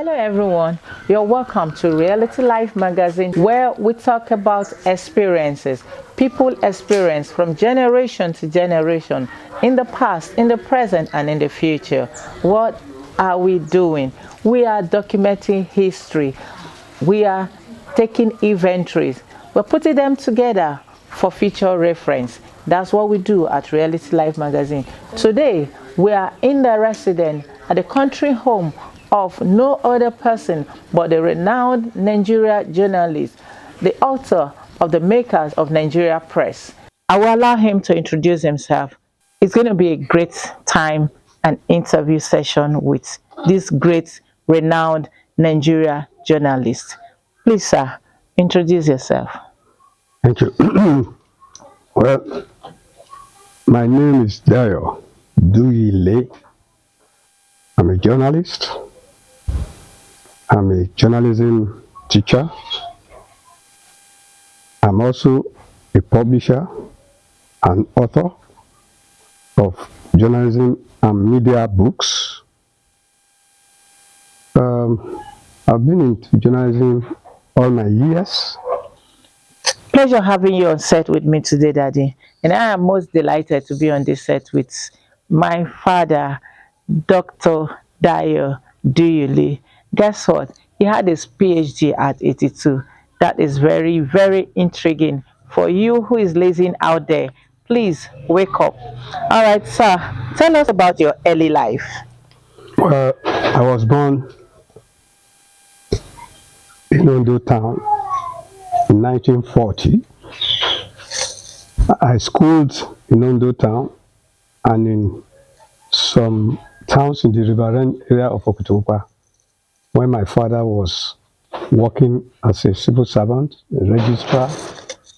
Hello everyone, you're welcome to RealityLife Magazine, where we talk about experiences, people experience from generation to generation, in the past, in the present, and in the future. What are we doing? We are documenting history. We are taking inventories. We're putting them together for future reference. That's what we do at RealityLife Magazine. Today, we are in the residence at the country home of no other person but the renowned Nigerian journalist, the author of the makers of Nigeria Press. I will allow him to introduce himself. It's going to be a great time and interview session with this great, renowned Nigeria journalist. Please, sir, introduce yourself. Thank you. Well, my name is Dayo Duyile. I'm a journalist. I'm a journalism teacher. I'm also a publisher and author of journalism and media books. I've been into journalism all my years. Pleasure having you on set with me today, Daddy. And I am most delighted to be on this set with my father, Dr. Dayo Duyile. Guess what? He had his PhD at 82. That is very, very intriguing. For you who is listening out there, please wake up. All right, sir, tell us about your early life. Well, I was born in Ondo town in 1940. I schooled in Ondo town and in some towns in the riverine area of Okitopa, when my father was working as a civil servant, a registrar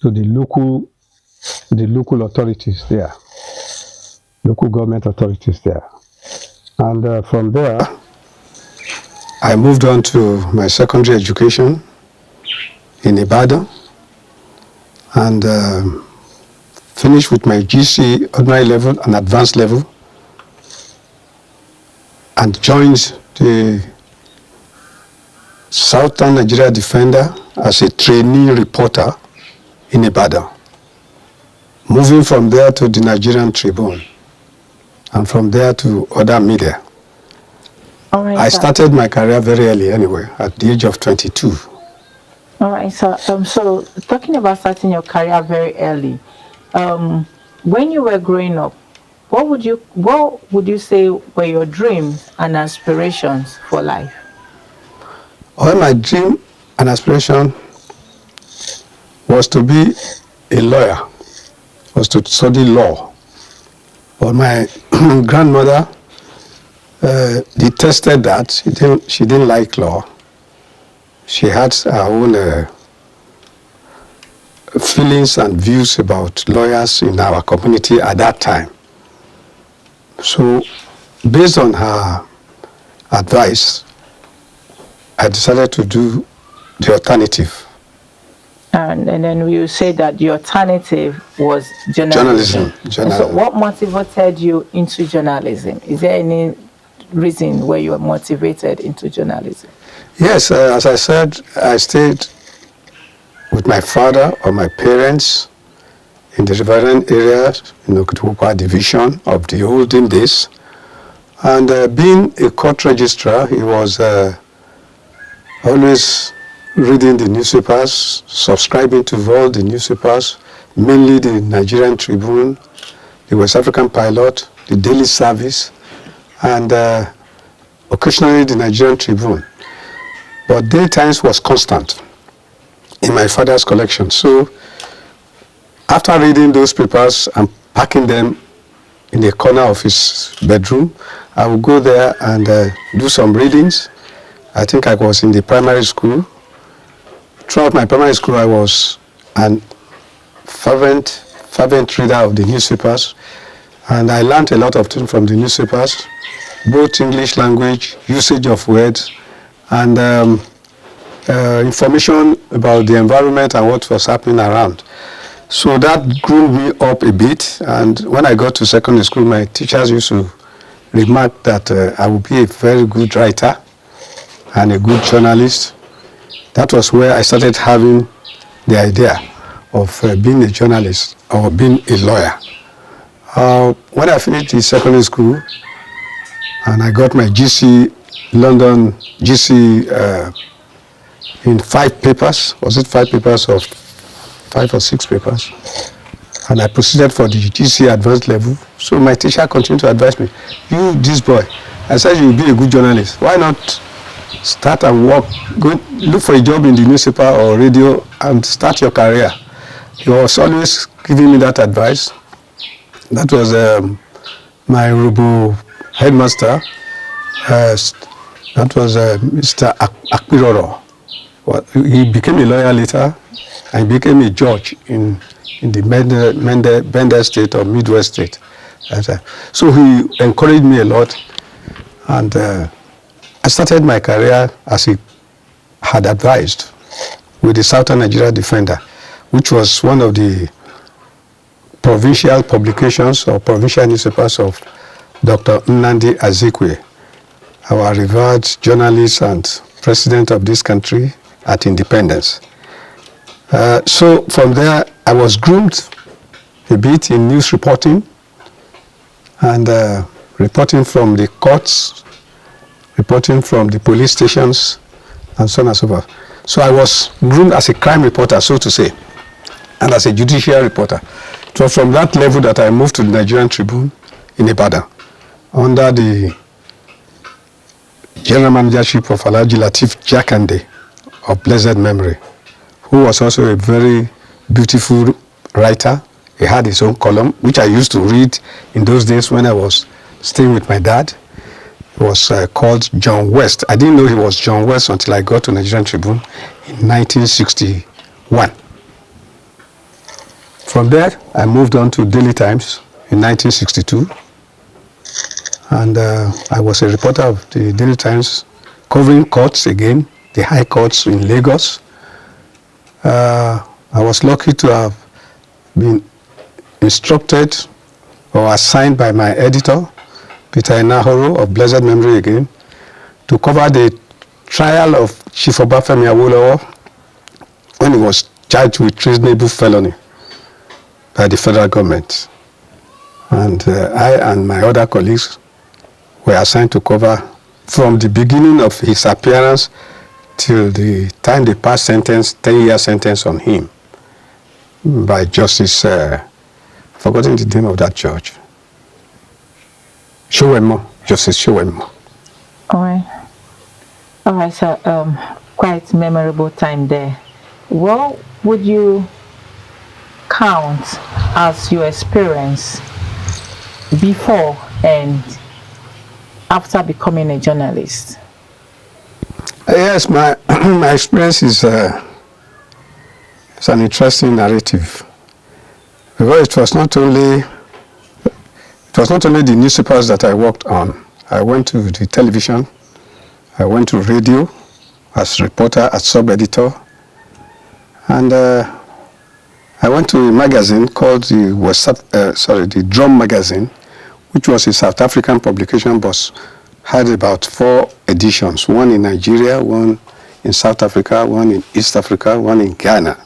to the local authorities there, local government authorities there. And from there, I moved on to my secondary education in Ibadan and finished with my GC ordinary level and advanced level, and joined the Southern Nigeria Defender as a trainee reporter in Ibadan. Moving from there to the Nigerian Tribune, and from there to other media. All right, I started my career very early anyway, at the age of 22. All right, so talking about starting your career very early, when you were growing up, what would you say were your dreams and aspirations for life? Well, my dream and aspiration was to be a lawyer, was to study law. But my grandmother detested that. She didn't like law. She had her own feelings and views about lawyers in our community at that time. So, based on her advice, I decided to do the alternative. And then you said that the alternative was journalism. So what motivated you into journalism? Is there any reason why you were motivated into journalism? Yes, as I said, I stayed with my father or my parents in the riverine area in Okitopa division of the olden days. And being a court registrar, he was always reading the newspapers, subscribing to all the newspapers, mainly the Nigerian Tribune, the West African Pilot, the Daily Service, and occasionally the Nigerian Tribune. But Daytimes was constant in my father's collection. So after reading those papers and packing them in the corner of his bedroom, I would go there and do some readings. I think I was in the primary school. Throughout my primary school, I was an fervent reader of the newspapers, and I learned a lot of things from the newspapers, both English language, usage of words, and information about the environment and what was happening around. So that grew me up a bit, and when I got to secondary school, my teachers used to remark that I would be a very good writer. and a good journalist. That was where I started having the idea of being a journalist or being a lawyer. When I finished the secondary school and I got my GC, London GC in 5 papers, was it 5 papers or 5 or 6 papers? And I proceeded for the GC advanced level. So my teacher continued to advise me, you, this boy, I said you'll be a good journalist. Why not start and work, go look for a job in the newspaper or radio and start your career? He was always giving me that advice. That was my robo headmaster. That was Mr. Akpiroro. He became a lawyer later and became a judge in the Bender State or Midwest State. So he encouraged me a lot, and I started my career as he had advised with the Southern Nigeria Defender, which was one of the provincial publications or provincial newspapers of Dr. Nnamdi Azikiwe, our revered journalist and president of this country at independence. So from there, I was groomed a bit in news reporting and reporting from the courts, reporting from the police stations, and so on and so forth. So I was groomed as a crime reporter, so to say, and as a judicial reporter. It was from that level that I moved to the Nigerian Tribune in Ibadan under the general managership of Alhaji Lateef Jakande of blessed memory, who was also a very beautiful writer. He had his own column, which I used to read in those days when I was staying with my dad. It was called John West. I didn't know he was John West until I got to Nigerian Tribune in 1961. From there, I moved on to Daily Times in 1962. And I was a reporter of the Daily Times, covering courts again, the high courts in Lagos. I was lucky to have been instructed or assigned by my editor, Peter Enahoro of blessed memory again, to cover the trial of Chief Obafemi Awolowo when he was charged with treasonable felony by the federal government. And I and my other colleagues were assigned to cover from the beginning of his appearance till the time they passed sentence, 10-year sentence on him by Justice, forgotten the name of that judge, Justice Showemo. All right, so quite memorable time there. What would you count as your experience before and after becoming a journalist? Yes, my experience is an interesting narrative, because it was not only the newspapers that I worked on. I went to the television, I went to radio as reporter, as sub-editor, and I went to a magazine called the Drum Magazine, which was a South African publication, but had about 4 editions, one in Nigeria, one in South Africa, one in East Africa, one in Ghana.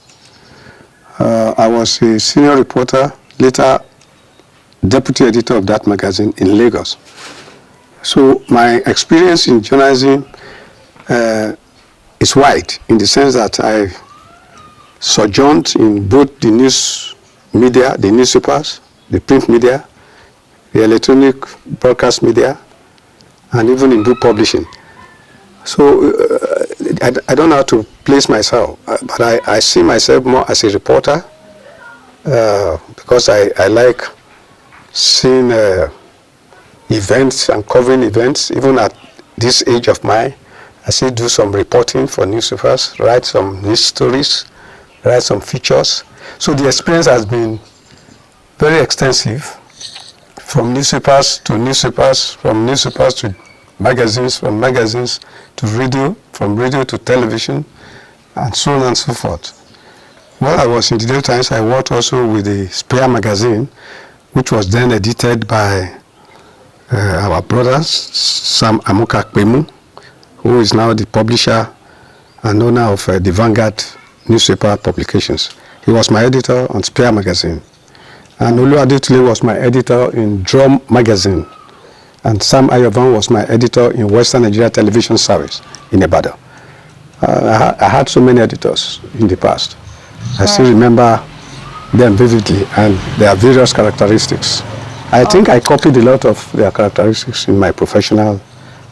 I was a senior reporter, later deputy editor of that magazine in Lagos. So my experience in journalism is wide, in the sense that I sojourned in both the news media, the newspapers, the print media, the electronic broadcast media, and even in book publishing. So I don't know how to place myself, but I see myself more as a reporter because I like seeing events and covering events. Even at this age of mine, I still do some reporting for newspapers, write some news stories, write some features. So the experience has been very extensive, from newspapers to newspapers, from newspapers to magazines, from magazines to radio, from radio to television, and so on and so forth. While I was in the Daily Times, I worked also with the Spear magazine, which was then edited by our brother, Sam Amuka Kpemu, who is now the publisher and owner of the Vanguard newspaper publications. He was my editor on Spear magazine. And Dayo Duyile was my editor in Drum magazine. And Sam Ayovan was my editor in Western Nigeria Television Service in Ibadan. I had so many editors in the past. I still remember them vividly and their various characteristics. I think I copied a lot of their characteristics in my professional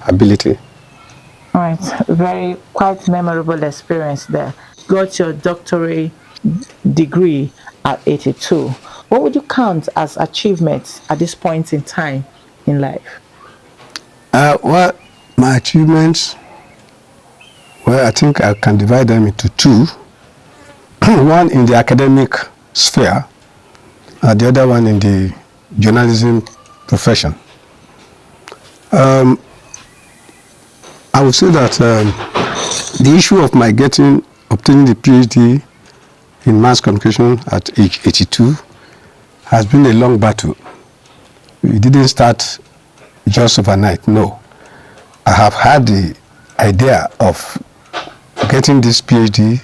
ability. All right, quite memorable experience there. Got your doctorate degree at 82. What would you count as achievements at this point in time in life? Well, my achievements, well, I think I can divide them into two. One in the academic sphere, the other one in the journalism profession. I would say that the issue of my obtaining the PhD in mass communication at age 82 has been a long battle. It didn't start just overnight, no. I have had the idea of getting this PhD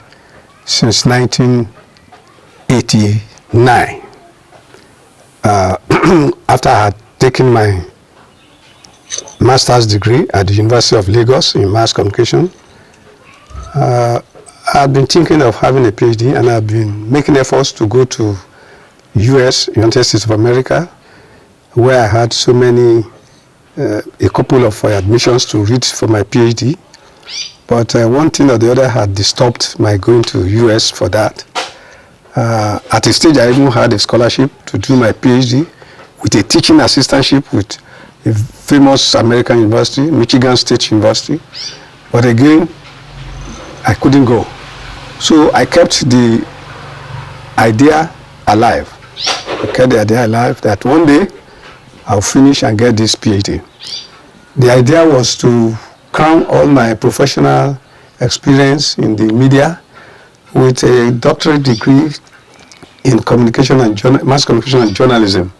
since 1989. After I had taken my master's degree at the University of Lagos in mass communication, I had been thinking of having a PhD, and I've been making efforts to go to US, United States of America, where I had so many, a couple of admissions to read for my PhD. But one thing or the other had stopped my going to US for that. At a stage, I even had a scholarship to do my PhD with a teaching assistantship with a famous American university, Michigan State University. But again, I couldn't go. So I kept the idea alive. I kept the idea alive that one day I'll finish and get this PhD. The idea was to crown all my professional experience in the media with a doctorate degree in communication and mass communication and journalism.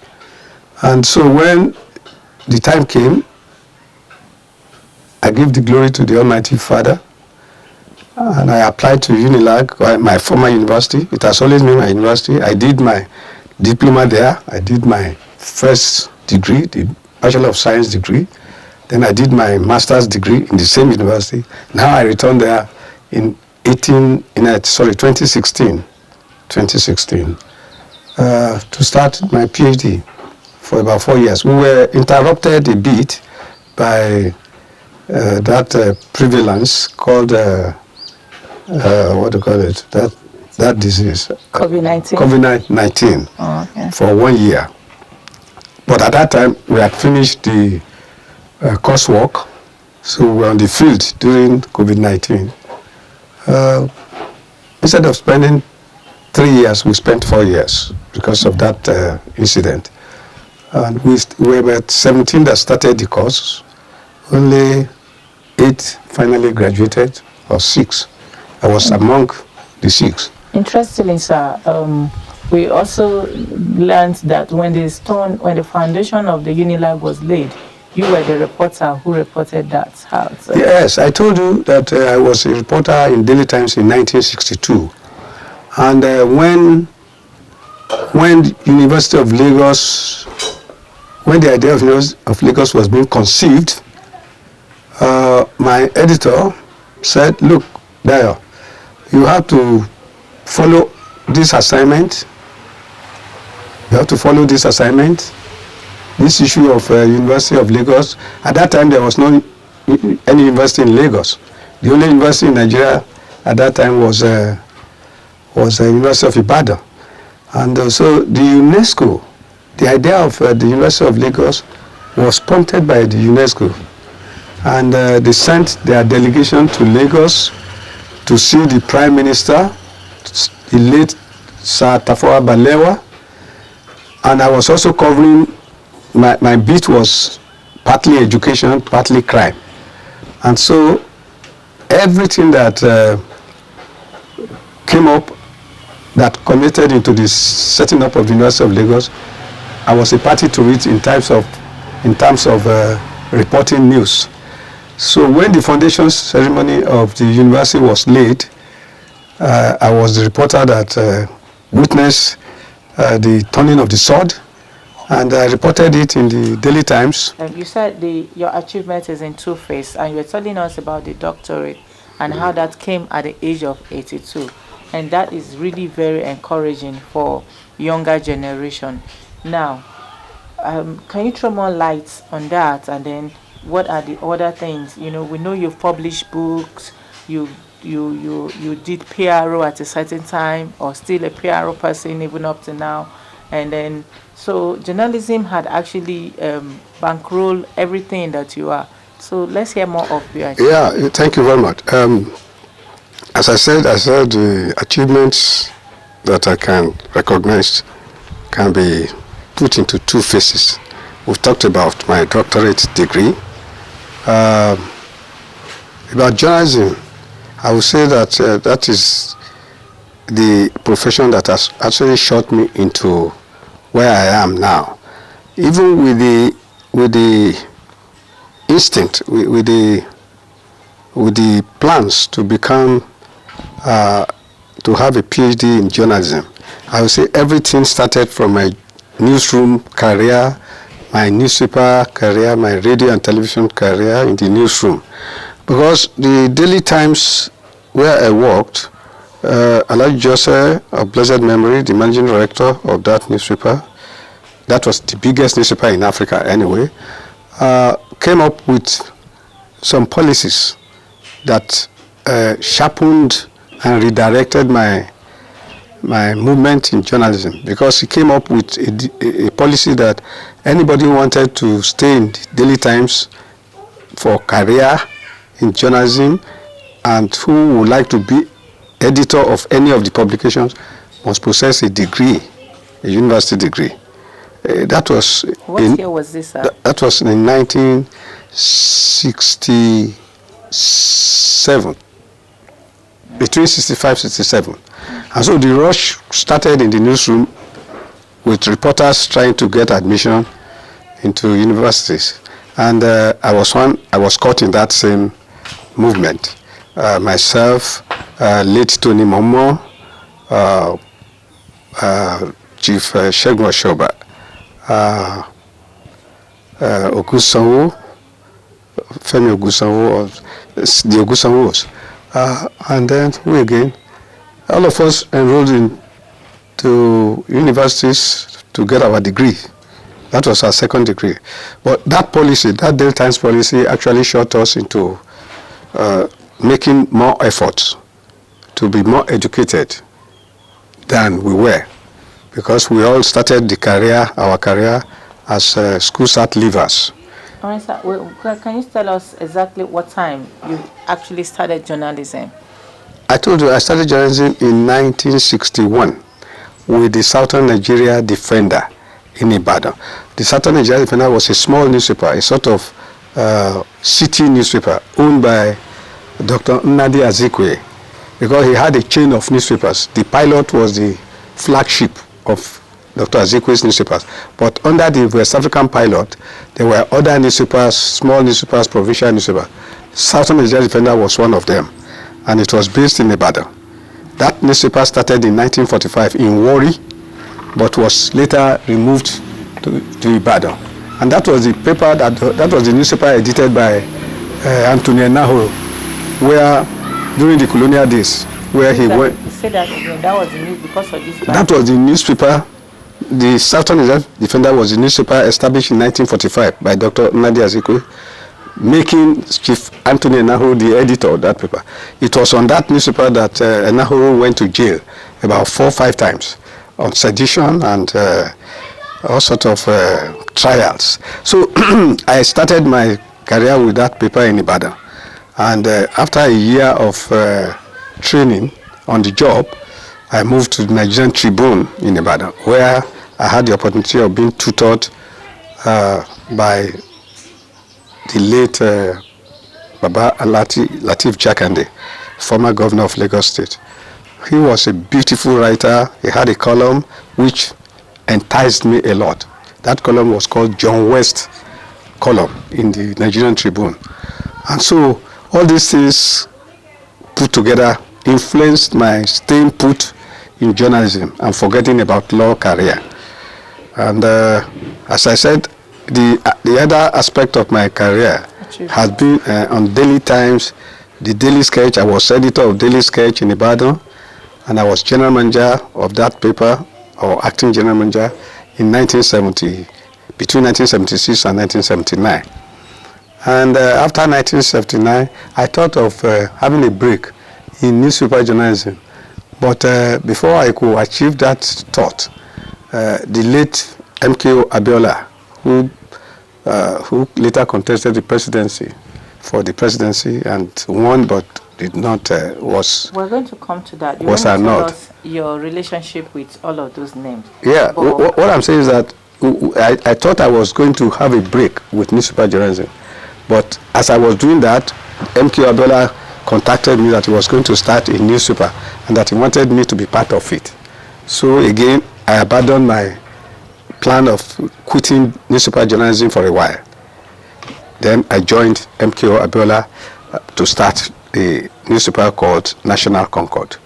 And so when the time came, I gave the glory to the Almighty Father, and I applied to UNILAG, my former university. It has always been my university. I did my diploma there. I did my first degree, the Bachelor of Science degree. Then I did my master's degree in the same university. Now I returned there in 2016 to start my PhD for about 4 years. We were interrupted a bit by that prevalence called what do you call it? That disease. COVID-19. COVID-19 okay. For 1 year. But at that time we had finished the coursework, so we were on the field during COVID-19. Instead of spending 3 years, we spent 4 years because of that incident. And we were about 17 that started the course. Only 8 finally graduated, or 6. I was among the 6. Interestingly, sir, we also learned that when the foundation of the UNILAG was laid, you were the reporter who reported that. Yes, I told you that I was a reporter in Daily Times in 1962. And when University of Lagos, when the idea of Lagos was being conceived, my editor said, look, Dayo, you have to follow this assignment. You have to follow this assignment. This issue of University of Lagos. At that time, there was no any university in Lagos. The only university in Nigeria at that time was the University of Ibadan. And so the UNESCO, the idea of the University of Lagos was prompted by the UNESCO. And they sent their delegation to Lagos to see the Prime Minister, the late Sir Tafawa Balewa. And I was also covering, my beat was partly education, partly crime. And so everything that came up that committed into the setting up of the University of Lagos, I was a party to it in terms of reporting news. So when the foundation ceremony of the university was laid, I was the reporter that witnessed the turning of the sword, and I reported it in the Daily Times. You said your achievement is in two phases, and you were telling us about the doctorate and how that came at the age of 82, and that is really very encouraging for younger generation. Now, can you throw more light on that, and then what are the other things? We know you've published books, you did PRO at a certain time, or still a PRO person even up to now, and then so journalism had actually bankrolled everything that you are. So let's hear more of your achievements. Yeah, thank you very much. As I said the achievements that I can recognize can be put into two phases. We've talked about my doctorate degree. About journalism, I would say that that is the profession that has actually shot me into where I am now. Even with the instinct, with the plans to become to have a PhD in journalism, I would say everything started from my newsroom career, my newspaper career, my radio and television career in the newsroom. Because the Daily Times where I worked, Alhaji Jose of blessed memory, the managing director of that newspaper, that was the biggest newspaper in Africa anyway, came up with some policies that sharpened and redirected my movement in journalism, because he came up with a policy that anybody who wanted to stay in the Daily Times for career in journalism and who would like to be editor of any of the publications must possess a degree, a university degree. That was what year was this? That was in 1967, between 65 67. And so the rush started in the newsroom with reporters trying to get admission into universities. And I was caught in that same movement. Myself, late Tony Momo, Chief Shegun Oshoba, Ogusanwo, Femi Ogusanwo, the Ogusanwos, and then we again, all of us enrolled into universities to get our degree. That was our second degree. But that policy, that Daily Times policy, actually shot us into making more efforts to be more educated than we were, because we all started our career as school start leavers. All right, sir. Can you tell us exactly what time you actually started journalism? I told you I started journalism in 1961 with the Southern Nigeria Defender in Ibadan. The Southern Nigeria Defender was a small newspaper, a sort of city newspaper owned by Dr. Nnadi Azikwe, because he had a chain of newspapers. The Pilot was the flagship of Dr. Azikwe's newspapers. But under the West African Pilot, there were other newspapers, small newspapers, provincial newspapers. Southern Nigeria Defender was one of them, and it was based in Ibadan. That newspaper started in 1945 in Warri, but was later removed to Ibadan. And that was the paper, that was the newspaper edited by Anthony Enahoro, where during the colonial days, where he went. Say that again. That was the news because of this. That was the newspaper. The Southern Defender was the newspaper established in 1945 by Dr. Nnadi Azikwe, making Chief Anthony Enahoro the editor of that paper. It was on that newspaper that Enahoro went to jail about 4 or 5 times on sedition and all sorts of trials. So I started my career with that paper in Ibadan. And after a year of training on the job, I moved to the Nigerian Tribune in Ibadan, where I had the opportunity of being tutored by the late Baba Lateef Jakande, former governor of Lagos State. He was a beautiful writer. He had a column which enticed me a lot. That column was called John West column in the Nigerian Tribune. And so all these things put together influenced my staying put in journalism and forgetting about law career. And as I said, the other aspect of my career has been on Daily Times, the Daily Sketch. I was editor of Daily Sketch in Ibadan, and I was general manager of that paper, or acting general manager, in 1970, between 1976 and 1979. And after 1979, I thought of having a break in newspaper journalism. But before I could achieve that thought, the late MKO Abiola, who later contested the presidency and won, but did not, We're going to come to that. You was want to tell annulled. us your relationship with all of those names? Yeah, what I'm saying is that I thought I was going to have a break with newspaper journalism. But as I was doing that, MK Abiola contacted me that he was going to start a newspaper and that he wanted me to be part of it. So again, I abandoned my plan of quitting newspaper journalism for a while. Then I joined MK Abiola to start a newspaper called National Concord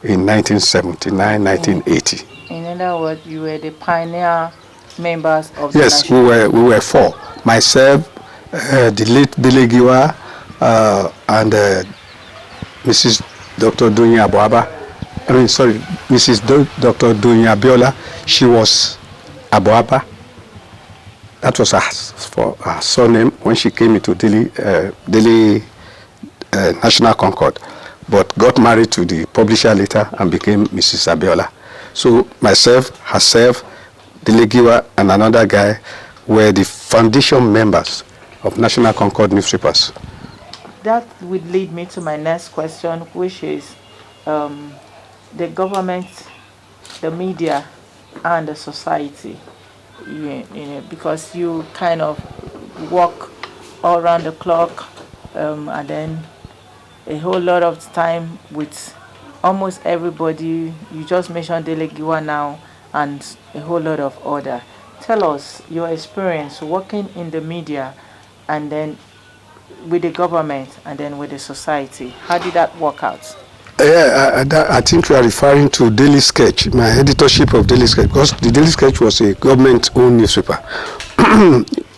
in 1979, 1980. In other words, you were the pioneer members of the Yes, National we were four. Myself, the late Delegiwa, and Mrs. Dr. Dunya Abuaba. Mrs. Dr. Dunya Abiola. She was Abuaba. That was her surname when she came into Delhi National Concord, but got married to the publisher later and became Mrs. Abiola. So myself, herself, Delegiwa, and another guy were the foundation members of National Concord newspapers. That would lead me to my next question, which is the government, the media, and the society. You know, because you kind of work all around the clock, and then a whole lot of time with almost everybody. You just mentioned Delegiwa now, and a whole lot of other. Tell us your experience working in the media, and then with the government, and then with the society. How did that work out? Yeah, I think you are referring to Daily Sketch, my editorship of Daily Sketch, because the Daily Sketch was a government-owned newspaper,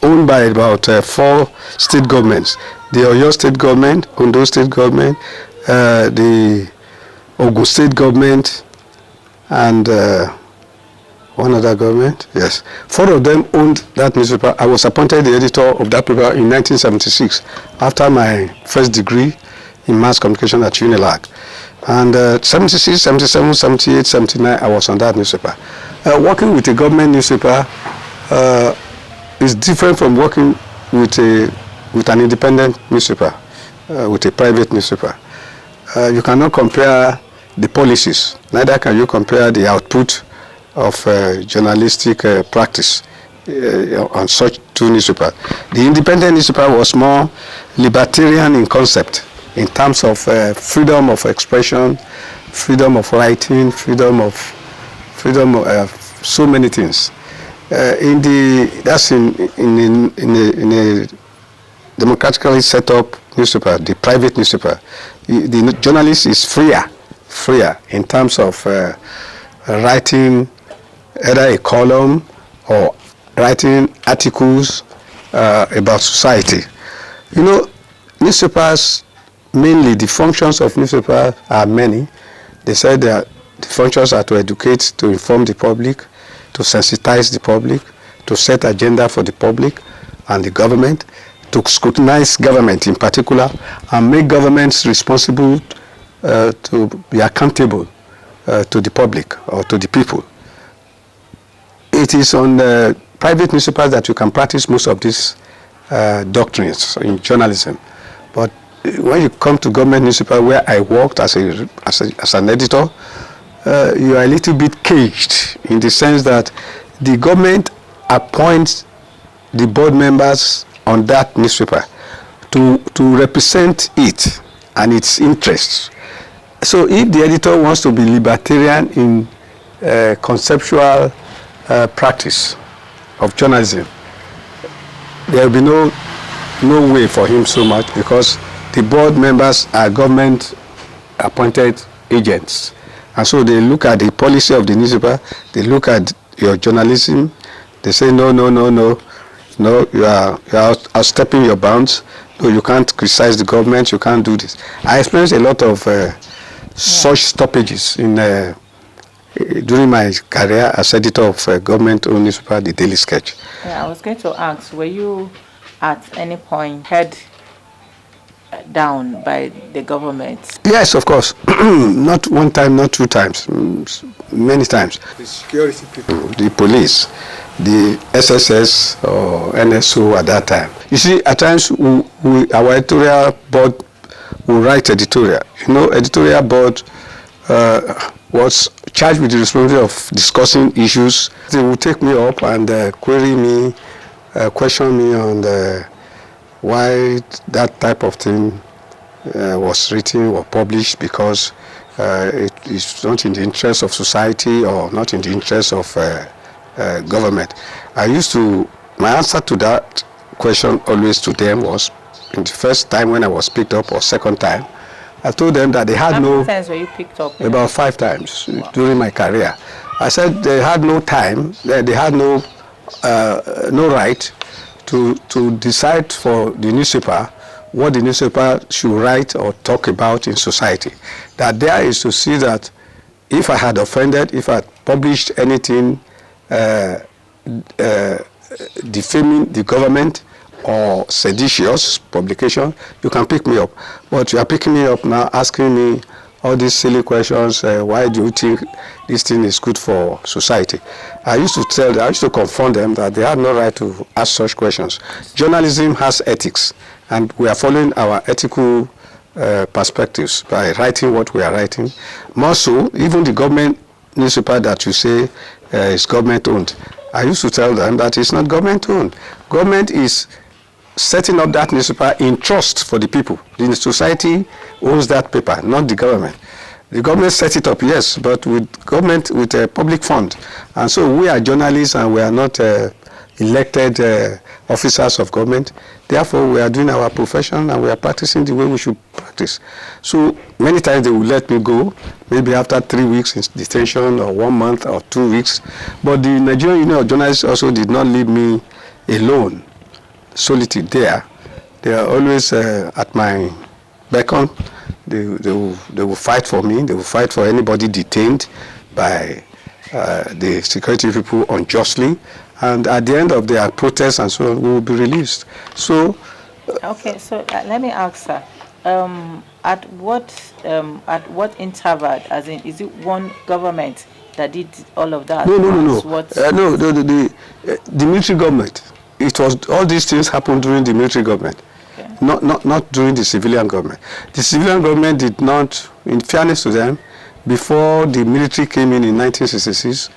owned by about 4 state governments: the Oyo State Government, Ondo State Government, the Ogun State Government, and one other government. Yes, 4 of them owned that newspaper. I was appointed the editor of that paper in 1976 after my first degree in mass communication at UNILAG. And 76, 77, 78, 79, I was on that newspaper. Working with a government newspaper is different from working with an independent newspaper, with a private newspaper. You cannot compare the policies, neither can you compare the output of journalistic practice on such 2 newspapers. The independent newspaper was more libertarian in concept, in terms of freedom of expression, freedom of writing, freedom of so many things. That's in a democratically set up newspaper, the private newspaper. The journalist is freer in terms of writing either a column or writing articles about society. You know, newspapers, mainly the functions of newspapers are many. They said that the functions are to educate, to inform the public, to sensitize the public, to set agenda for the public and the government, to scrutinize government in particular, and make governments responsible to be accountable to the public or to the people. It is on the private newspapers that you can practice most of these doctrines in journalism. But when you come to government newspaper, where I worked as an editor, you are a little bit caged in the sense that the government appoints the board members on that newspaper to represent it and its interests. So if the editor wants to be libertarian in conceptual practice of journalism, there will be no no way for him so much because the board members are government appointed agents. And so they look at the policy of the newspaper, they look at your journalism, they say, no, you are outstepping your bounds. No, you can't criticize the government, you can't do this. I experienced a lot of such stoppages in during my career as editor of government-owned newspaper, The Daily Sketch. Yeah, I was going to ask, were you at any point held down by the government? Yes, of course. Not one time, not two times, many times. The security people, the police, the SSS or NSO at that time. You see, at times our editorial board will write editorial. You know, editorial board was charged with the responsibility of discussing issues. They will take me up and query me, question me on why that type of thing was written or published, because it is not in the interest of society or not in the interest of government. My answer to that question always to them was, in the first time when I was picked up or second time, I told them that they had How many times were you picked up? About 5 times during my career. I said they had no time, they had no right to decide for the newspaper what the newspaper should write or talk about in society. That there is to see that if I had offended, if I had published anything defaming the government or seditious publication, you can pick me up. But you are picking me up now, asking me all these silly questions. Why do you think this thing is good for society? I used to confront them that they had no right to ask such questions. Journalism has ethics, and we are following our ethical perspectives by writing what we are writing. More so, even the government newspaper that you say is government owned, I used to tell them that it's not government owned. Government is setting up that newspaper in trust for the people. The society owns that paper, not the government. The government set it up, yes, but with a public fund. And so we are journalists and we are not elected officers of government. Therefore, we are doing our profession and we are practicing the way we should practice. So many times they will let me go, maybe after 3 weeks in detention or 1 month or 2 weeks. But the Nigerian Union of Journalists also did not leave me alone, solitude there. They are always at my beckon. They will fight for me. They will fight for anybody detained by the security people unjustly. And at the end of their protests and so on, we will be released. So, okay. So let me ask her. At what interval? As in, is it one government that did all of that? No. No, the military government. It was all these things happened during the military government. Okay. Not during the civilian government. The civilian government did not, in fairness to them, before the military came in 1966,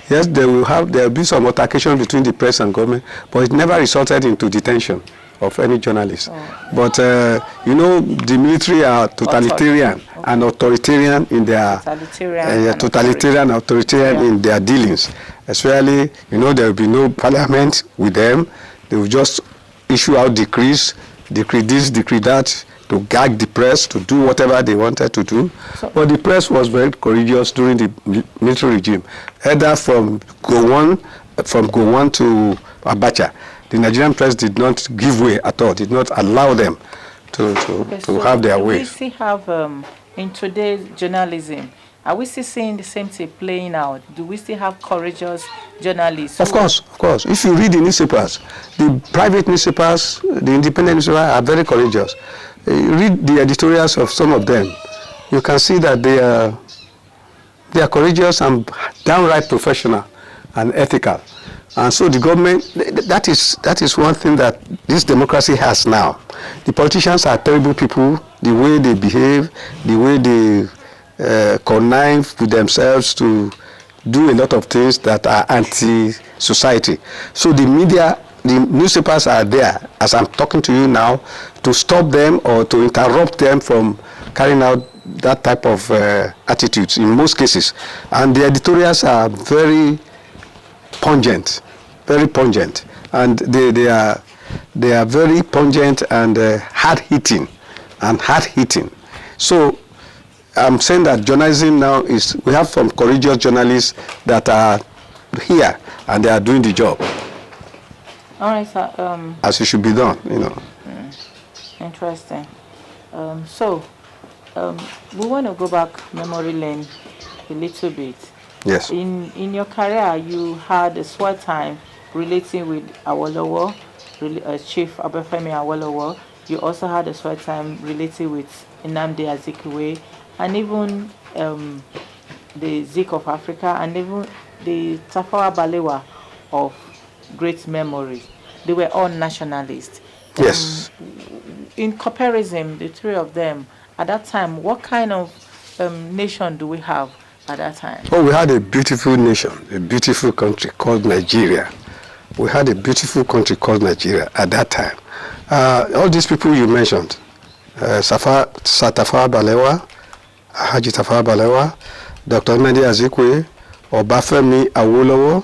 yes, there will be some altercation between the press and government, but it never resulted into detention of any journalist. Oh. But the military are totalitarian and authoritarian in their authoritarian in their dealings. Especially, there will be no parliament with them. They will just issue out decrees, decree this, decree that, to gag the press, to do whatever they wanted to do. But the press was very courageous during the military regime. Either from Gowon to Abacha, the Nigerian press did not give way at all, did not allow them to have their way. We still have, in today's journalism, are we still seeing the same thing playing out? Do we still have courageous journalists? Of course. If you read the newspapers, the private newspapers, the independent newspapers are very courageous. You read the editorials of some of them, you can see that they are courageous and downright professional and ethical. And so the government, that is one thing that this democracy has now. The politicians are terrible people, the way they behave, the way they connive with themselves to do a lot of things that are anti-society. So the media, the newspapers are there, as I'm talking to you now, to stop them or to interrupt them from carrying out that type of attitudes in most cases. And the editorials are very pungent, and they are They are very pungent and hard-hitting. So I'm saying that journalism now is, we have some courageous journalists that are here and they are doing the job. All right, sir. As it should be done, you know. Interesting. We want to go back memory lane a little bit. Yes. In your career, you had a swell time relating with Awolowo, Chief Abafemi Awolowo. You also had a swell time relating with Nnamdi Azikiwe, and even the Zik of Africa, and even the Tafawa Balewa of great memory. They were all nationalists. Yes. In comparison, the three of them, at that time, what kind of nation do we have at that time? Oh, we had a beautiful nation, a beautiful country called Nigeria. We had a beautiful country called Nigeria at that time. All these people you mentioned, Tafawa Balewa, Haji Tafawa Balewa, Dr. Nnamdi Azikiwe, Obafemi Awolowo,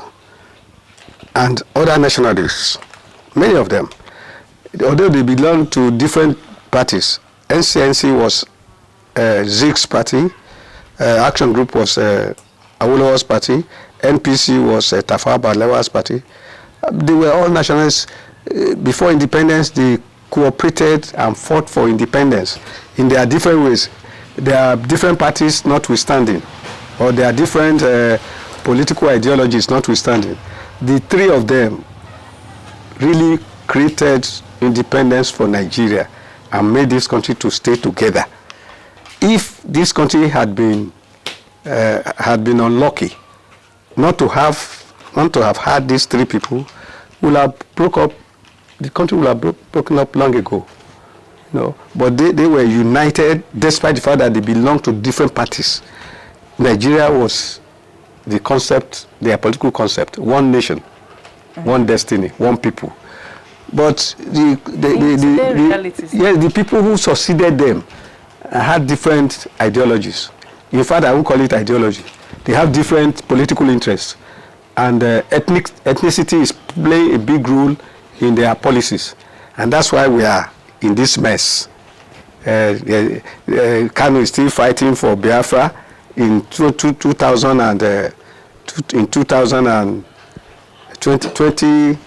and other nationalists, many of them, although they belong to different parties. NCNC was Zik's party, Action Group was Awolowo's party, NPC was Tafawa Balewa's party. They were all nationalists. Before independence, they cooperated and fought for independence in their different ways. There are different parties notwithstanding, or there are different political ideologies notwithstanding. The three of them really created independence for Nigeria and made this country to stay together. If this country had been unlucky not to have had these three people, would have broke up. The country would have broken up long ago. You know, but they were united despite the fact that they belonged to different parties. Nigeria was the concept, their political concept: one nation, one destiny, one people. But the people who succeeded them had different ideologies. In fact, I won't call it ideology. They have different political interests, and ethnicity is playing a big role in their policies, and that's why we are in this mess. Kanu is still fighting for Biafra in 2000 and in 2020.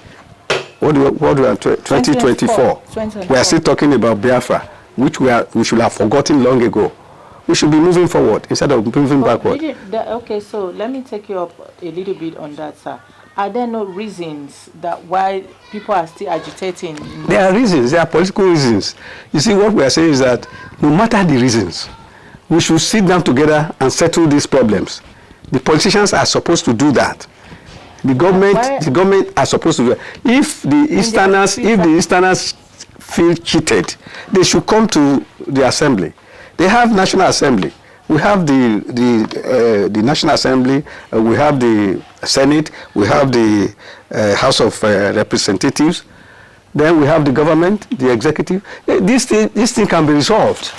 What do we are 2024? We are still talking about Biafra, which we should have forgotten long ago. We should be moving forward instead of moving backward. Okay, so let me take you up a little bit on that, sir. Are there no reasons that why people are still agitating? There are reasons. There are political reasons. You see, what we are saying is that no matter the reasons, we should sit down together and settle these problems. The politicians are supposed to do that. The government are supposed to do that. If the Easterners feel cheated, they should come to the assembly. They have National Assembly. We have the National Assembly. We have the Senate. We have the House of Representatives. Then we have the government, the executive. This thing can be resolved.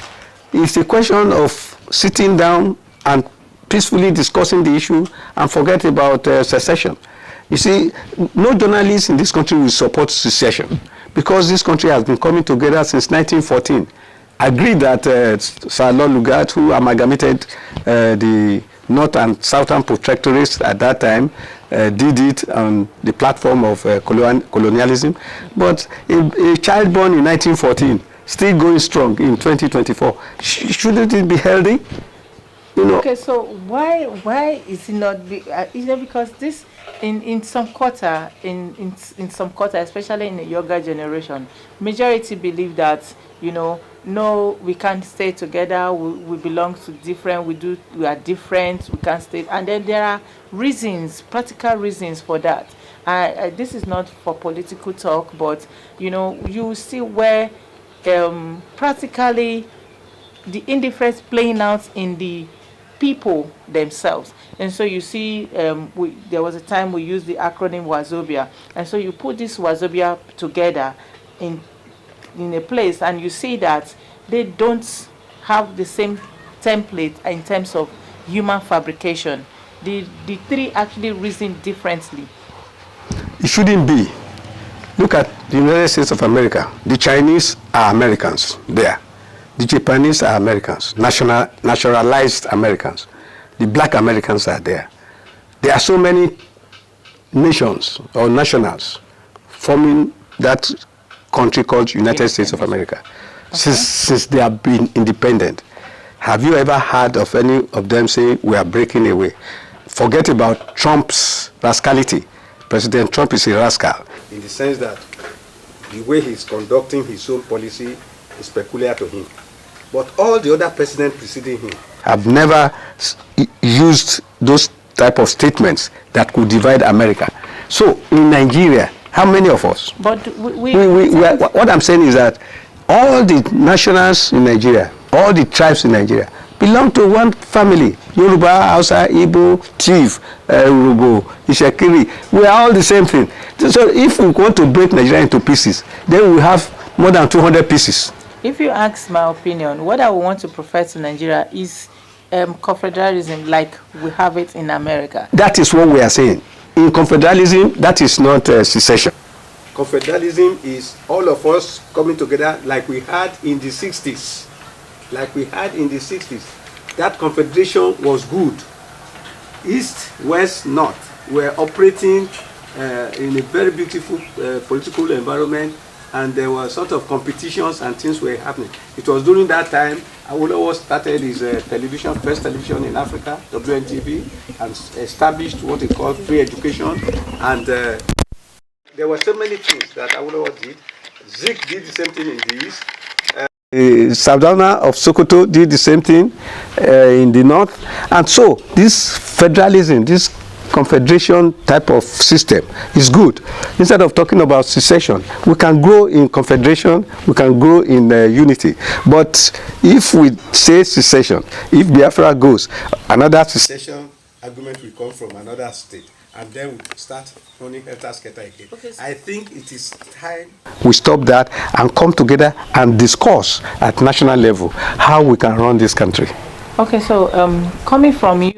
It's a question of sitting down and peacefully discussing the issue and forget about secession. You see, no journalist in this country will support secession because this country has been coming together since 1914. I agree that Sir Lord Lugard, who amalgamated the North and Southern protectorates at that time, did it on the platform of colonialism. But a child born in 1914, still going strong in 2024, shouldn't it be healthy? You know? Okay, so why is it not? Is it because this in some quarter, in some quarter, especially in the younger generation, majority believe that, you know, no, we can't stay together. We belong to different. We are different. We can't stay. And then there are reasons, practical reasons for that. This is not for political talk, but you know, you see where practically the indifference playing out in the people themselves. And so you see, there was a time we used the acronym Wazobia, and so you put this Wazobia together in a place, and you see that they don't have the same template in terms of human fabrication. The three actually reason differently. It shouldn't be. Look at the United States of America. The Chinese are Americans there. The Japanese are Americans, naturalized Americans. The black Americans are there. There are so many nations or nationals forming that country called United States of America. Okay. Since they have been independent. Have you ever heard of any of them say we are breaking away? Forget about Trump's rascality. President Trump is a rascal in the sense that the way he's conducting his own policy is peculiar to him. But all the other presidents preceding him have never used those type of statements that could divide America. So in Nigeria, how many of us? But what I'm saying is that all the nationals in Nigeria, all the tribes in Nigeria belong to one family. Yoruba, Hausa, Igbo, Chief, Urobo, Ishekiri. We are all the same thing. So if we want to break Nigeria into pieces, then we have more than 200 pieces. If you ask my opinion, what I want to prefer to Nigeria is confederalism like we have it in America. That is what we are saying. In confederalism, that is not secession. Confederalism is all of us coming together like we had in the 60s. Like we had in the 60s. That confederation was good. East, West, North were operating in a very beautiful political environment, and there were sort of competitions and things were happening. It was during that time Awolowo started his television, first television in Africa, WNTV, and established what he called free education. And there were so many things that Awolowo did. Zik did the same thing in the East. Sardauna of Sokoto did the same thing in the North. And so this federalism, this confederation type of system is good. Instead of talking about secession, we can grow in confederation, we can grow in unity. But if we say secession, if Biafra goes, another secession argument will come from another state, and then we start running helter-skelter again. Okay, so I think it is time we stop that and come together and discuss at national level how we can run this country. Okay, so coming from you,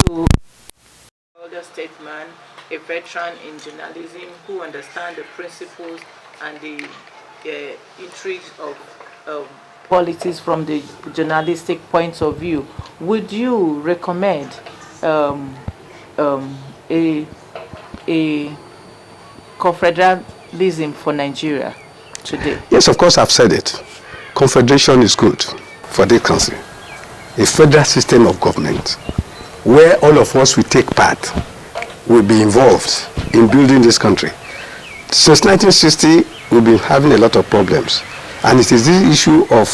statesman, a veteran in journalism who understands the principles and the intrigues of politics from the journalistic point of view, would you recommend a confederalism for Nigeria today? Yes, of course, I've said it. Confederation is good for this country. A federal system of government where all of us will take part, will be involved in building this country. Since 1960, we've been having a lot of problems. And it is this issue of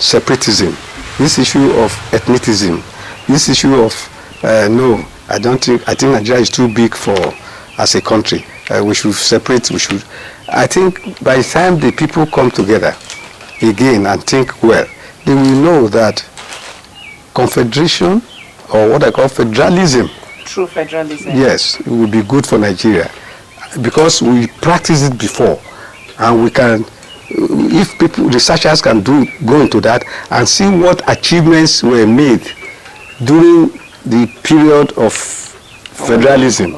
separatism, this issue of ethnicism, this issue of, no, I think Nigeria is too big for, as a country. We should separate, I think by the time the people come together again and think well, they will know that confederation, or what I call federalism, true federalism, yes, it will be good for Nigeria because we practiced it before, and we can, if people, researchers can go into that and see what achievements were made during the period of federalism,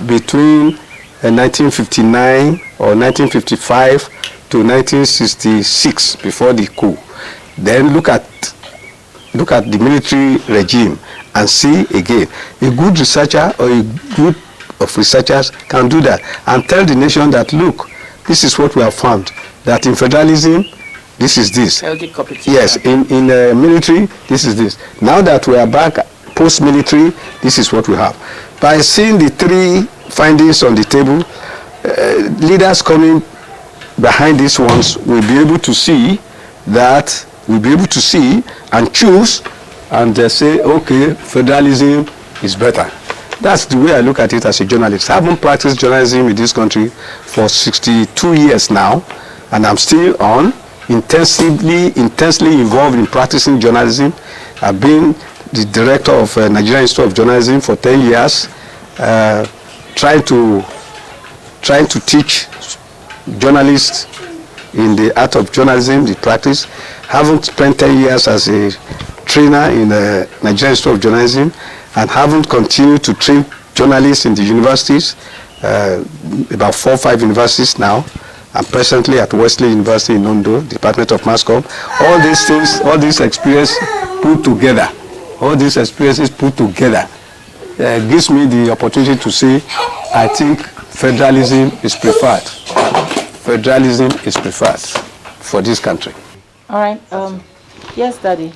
between 1959 or 1955 to 1966 before the coup. Then look at the military regime and see again. A good researcher or a group of researchers can do that and tell the nation that, look, this is what we have found, that in federalism, this is this. Healthy competition. Yes, in military, this is this. Now that we are back post-military, this is what we have. By seeing the three findings on the table, leaders coming behind these ones will be able to see that, and choose, and they say, okay, federalism is better. That's the way I look at it as a journalist. I haven't practiced journalism in this country for 62 years now, and I'm still intensely involved in practicing journalism. I've been the director of Nigerian Institute of Journalism for 10 years, trying to teach journalists in the art of journalism, the practice. Haven't spent 10 years as a trainer in the Nigerian Institute of Journalism, and haven't continued to train journalists in the universities, about 4 or 5 universities now. I'm presently at Wesley University in Ondo, Department of Mass Comm. All these things, all this experience put together, all these experiences put together gives me the opportunity to say, I think federalism is preferred. Federalism is preferred for this country. All right. Yes, Daddy.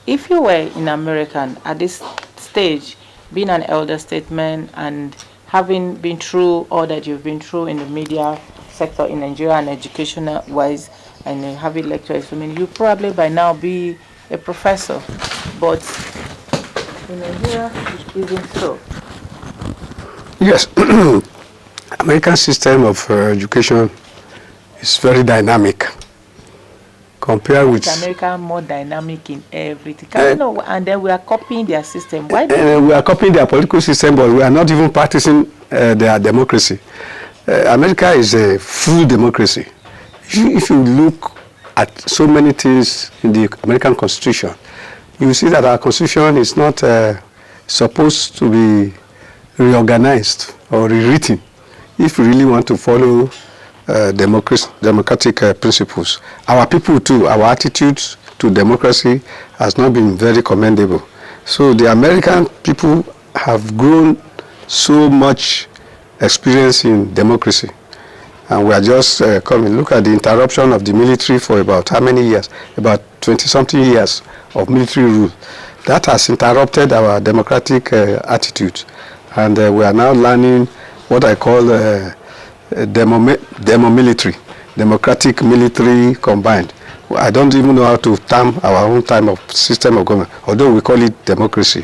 If you were in America at this stage, being an elder statesman and having been through all that you've been through in the media sector in Nigeria and educational wise, and having lectures, I mean, you probably by now be a professor, but in Nigeria it isn't so. Yes, American system of education is very dynamic. Compared with America, more dynamic in everything. Can you know? And then we are copying their system. Why? We are copying their political system, but we are not even practicing their democracy. America is a full democracy. If you look at so many things in the American Constitution, you will see that our Constitution is not supposed to be reorganized or rewritten if we really want to follow democratic principles. Our people too, our attitudes to democracy has not been very commendable. So the American people have grown so much experience in democracy. And we are just coming. Look at the interruption of the military for about how many years? About 20-something years of military rule. That has interrupted our democratic attitude. And we are now learning what I call demo-military, democratic military combined. I don't even know how to term our own time of system of government, although we call it democracy.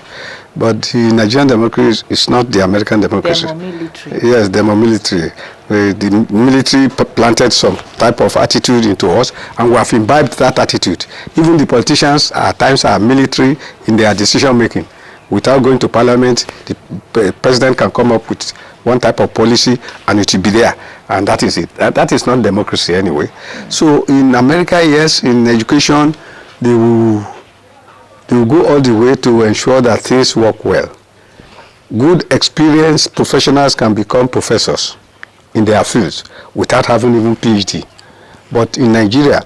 But the Nigerian democracy is not the American democracy. Demo-military. Yes, demo-military. The military planted some type of attitude into us, and we have imbibed that attitude. Even the politicians at times are military in their decision making. Without going to parliament, the president can come up with one type of policy and it will be there, and that is it. That is not democracy anyway. So in America, yes, in education, they will go all the way to ensure that things work well. Good experienced professionals can become professors in their fields without having even PhD. But in Nigeria,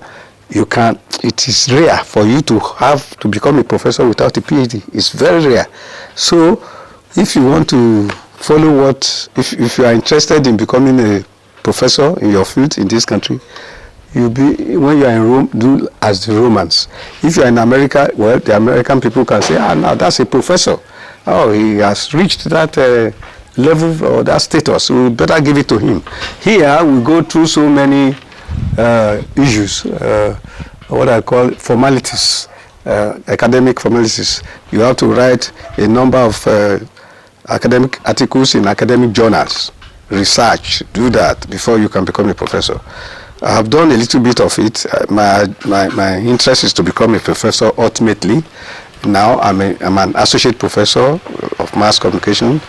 you can. It is rare for you to have to become a professor without a PhD. It's very rare. So if you want to follow if you are interested in becoming a professor in your field in this country, when you are in Rome, do as the Romans. If you are in America, well, the American people can say, now that's a professor. Oh, he has reached that level or that status, so we better give it to him. Here, we go through so many issues, what I call formalities, academic formalities. You have to write a number of academic articles in academic journals, research, do that before you can become a professor. I have done a little bit of it. My interest is to become a professor ultimately. Now I'm an associate professor of mass communication,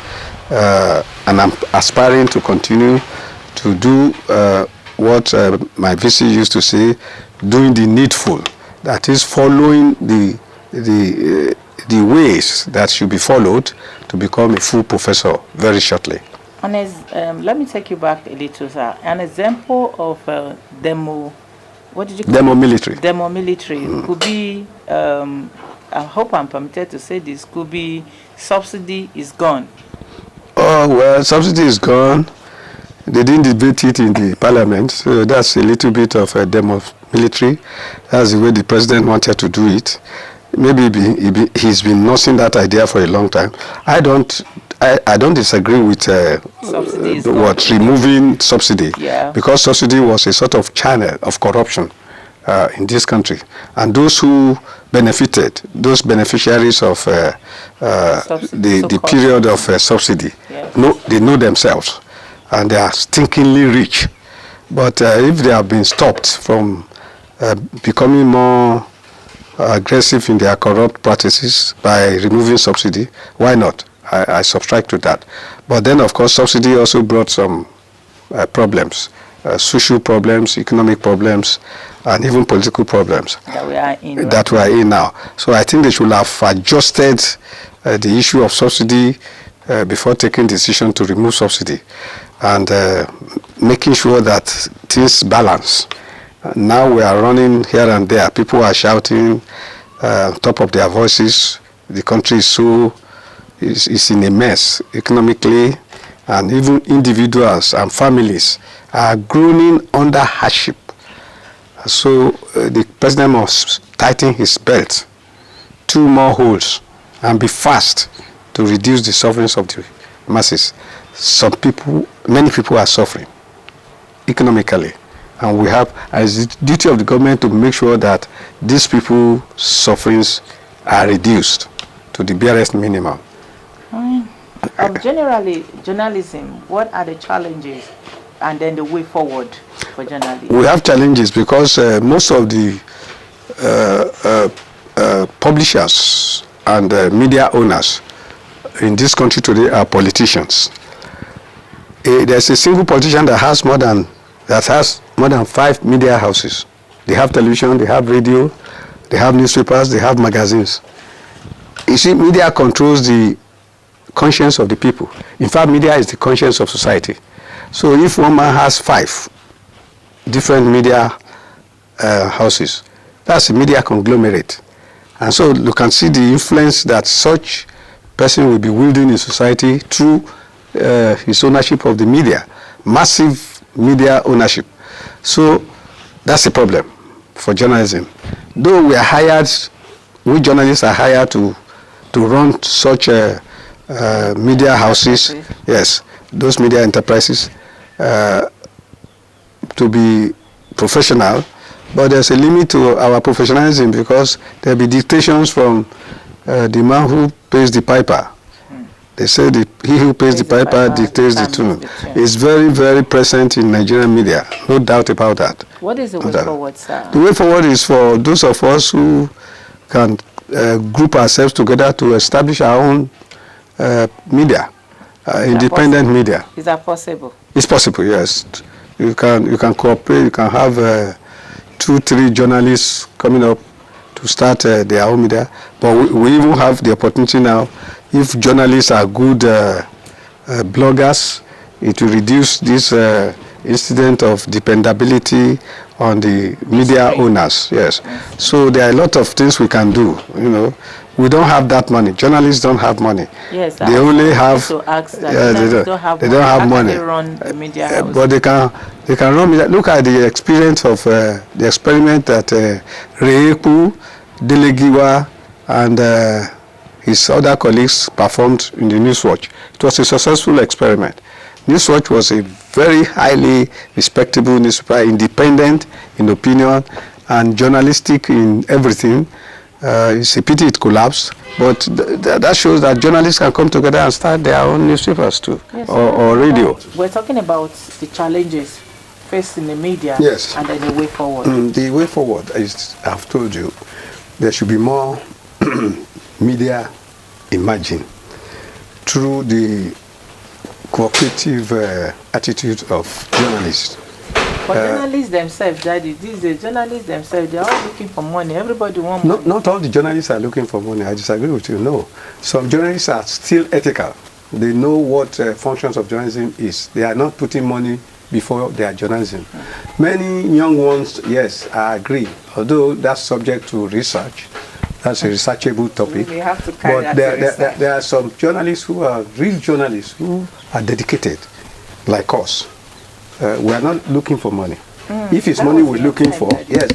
and I'm aspiring to continue to do what my VC used to say, doing the needful. That is following the ways that should be followed to become a full professor very shortly. And let me take you back a little, sir. An example of what did you call Demo-military. Demo-military could be, I hope I'm permitted to say this, could be subsidy is gone. Oh, well, subsidy is gone. They didn't debate it in the parliament, so that's a little bit of a demo-military. That's the way the president wanted to do it. Maybe he's been nursing that idea for a long time. I don't disagree with removing subsidy, because subsidy was a sort of channel of corruption in this country, and those who benefited, those beneficiaries of the period of subsidy, they know themselves, and they are stinkingly rich. But if they have been stopped from becoming more aggressive in their corrupt practices by removing subsidy, why not? I subscribe to that. But then, of course, subsidy also brought some problems, social problems, economic problems, and even political problems that we are in, that we are in now. So I think they should have adjusted the issue of subsidy before taking decision to remove subsidy. and making sure that things balance. Now we are running here and there. People are shouting top of their voices. The country is in a mess economically, and even individuals and families are groaning under hardship. So the president must tighten his belt, 2 more holes, and be fast to reduce the sufferings of the masses. Many people are suffering economically, and we have as the duty of the government to make sure that these people's sufferings are reduced to the barest minimum. Generally, journalism, what are the challenges and then the way forward for journalism? We have challenges because most of the publishers and media owners in this country today are politicians. There's a single politician that has more than 5 media houses. They have television, they have radio, they have newspapers, they have magazines. You see, media controls the conscience of the people. In fact, media is the conscience of society. So if one man has 5 different media houses, that's a media conglomerate. And so you can see the influence that such person will be wielding in society through his ownership of the media, massive media ownership. So that's a problem for journalism. Though we journalists are hired to run such media houses, yes, those media enterprises, to be professional, but there's a limit to our professionalism because there'll be dictations from the man who pays the piper. They say he who pays the piper dictates the tune. It's very, very present in Nigerian media, no doubt about that. What is the way forward, sir? The way forward is for those of us who can group ourselves together to establish our own media, independent media. Is that possible? It's possible, yes. You can cooperate. You can have 2-3 journalists coming up to start their own media. But we even have the opportunity now. If journalists are good bloggers, it will reduce this incident of dependability on the media owners. Yes. So there are a lot of things we can do. We don't have that money. Journalists don't have money. Yes, they only have. To ask that they don't have money. They run the media house? But they can run media. Look at the experience of the experiment that Reeku, Delegiwa, and his other colleagues performed in the Newswatch. It was a successful experiment. Newswatch was a very highly respectable newspaper, independent in opinion and journalistic in everything. It's a pity it collapsed, but that shows that journalists can come together and start their own newspapers too, yes, or radio. We're talking about the challenges faced in the media, yes, and then the way forward. The way forward is, I've told you, there should be more media emerging through the cooperative attitude of journalists. But journalists themselves, Daddy, the journalists themselves, they're all looking for money. Everybody wants money. Not all the journalists are looking for money. I disagree with you. No. Some journalists are still ethical. They know what functions of journalism is. They are not putting money before their journalism. Many young ones, yes, I agree. Although that's subject to research. That's a researchable topic. We have to carry but there are some journalists who are real journalists who are dedicated, like us. We are not looking for money. If it's money we're looking for, yes,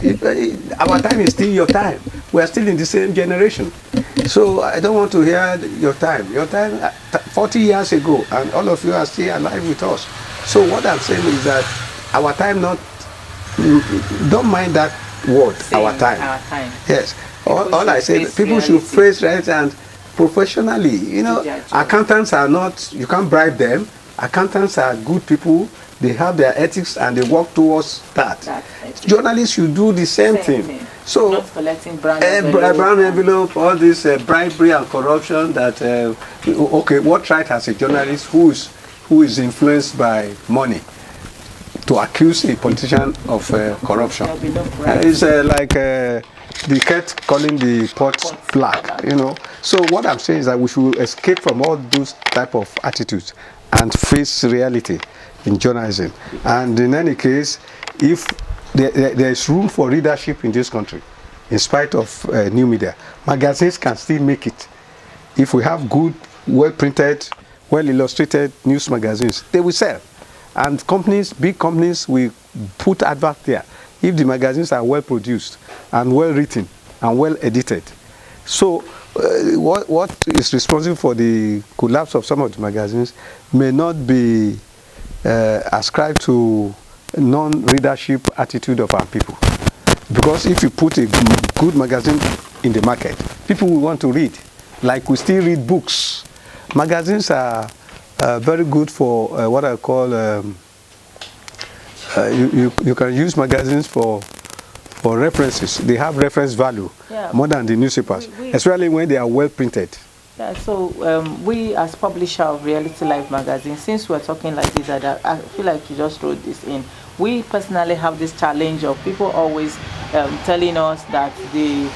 our time is still your time. We are still in the same generation. So I don't want to hear your time. Your time, 40 years ago, and all of you are still alive with us. So what I'm saying is that our time don't mind that word, our time. Our time. Yes. All I say, people should face right and professionally. Accountants are not, you can't bribe them. Accountants are good people. They have their ethics and they work towards that. Journalists should do the same thing. So, not collecting brown envelope, all this bribery and corruption that, okay, what right has a journalist who is influenced by money to accuse a politician of corruption? It's like the cat calling the pot black, So what I'm saying is that we should escape from all those type of attitudes and face reality. in journalism. And in any case, if there is room for readership in this country, in spite of new media, magazines can still make it. If we have good, well-printed, well-illustrated news magazines, they will sell. And companies, big companies, will put advert there if the magazines are well-produced and well-written and well-edited. So what is responsible for the collapse of some of the magazines may not be ascribed to non-readership attitude of our people. Because if you put a good magazine in the market, people will want to read. Like we still read books. Magazines are very good for what I call, you can use magazines for references. They have reference value more than the newspapers, especially when they are well printed. Yeah, so we as publisher of RealityLife Magazine, since we're talking like this, I feel like you just wrote this in. We personally have this challenge of people always telling us that they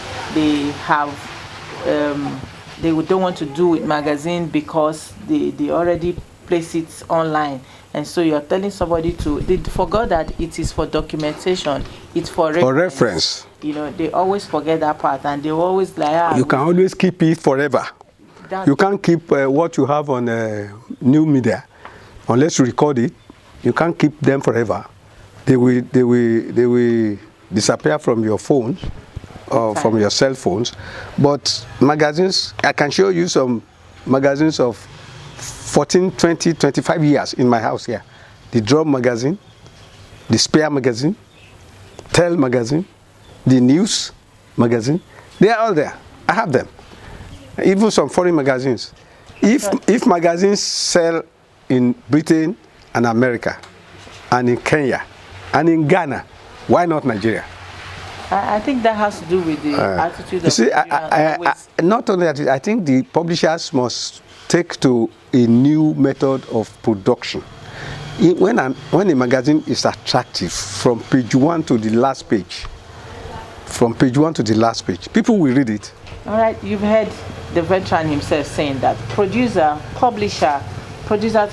don't want to do with magazine because they already place it online. And so you're telling somebody they forgot that it is for documentation, it's for reference. You know, they always forget that part, and they always like, you can always keep it forever. You can't keep what you have on new media unless you record it. You can't keep them forever. They will disappear from your phones or from your cell phones. But magazines, I can show you some magazines of 14, 20, 25 years in my house here. The Drum magazine, the Spare magazine, Tell magazine, the News magazine. They are all there. I have them. Even some foreign magazines. If magazines sell in Britain and America and in Kenya and in Ghana, why not Nigeria? I think that has to do with the attitude of you see, not only that, I think the publishers must take to a new method of production. When a magazine is attractive from page 1 to the last page, people will read it. All right, you've heard the veteran himself saying that producers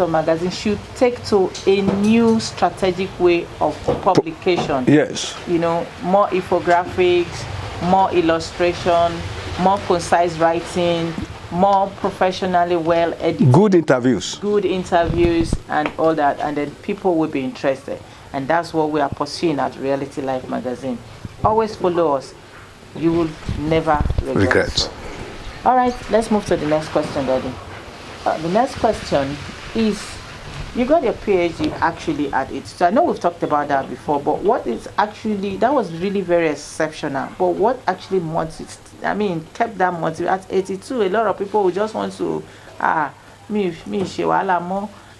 of magazines should take to a new strategic way of publication. Yes. You know, more infographics, more illustration, more concise writing, more professionally well edited. Good interviews and all that, and then people will be interested. And that's what we are pursuing at RealityLife Magazine. Always follow us. You will never regret. All right, let's move to the next question, Daddy. The next question is, you got your PhD actually at 82. I know we've talked about that before, but what is actually, that was really very exceptional. But what actually kept that motive at 82? A lot of people would just want to,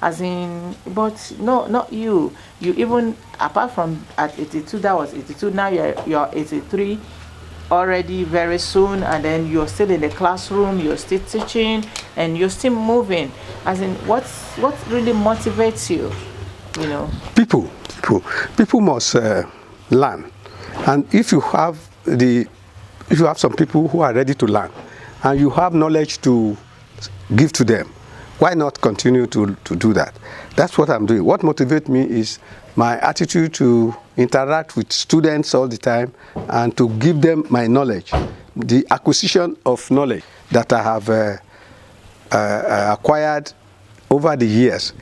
as in, but no, not you. You even, apart from at 82, that was 82, now you're 83. Already very soon, and then you're still in the classroom, you're still teaching, and you're still moving. As in, what really motivates you? You know, people must learn, and if you have some people who are ready to learn, and you have knowledge to give to them, why not continue to do that? That's what I'm doing. What motivates me is my attitude to interact with students all the time and to give them my knowledge, the acquisition of knowledge that I have acquired over the years.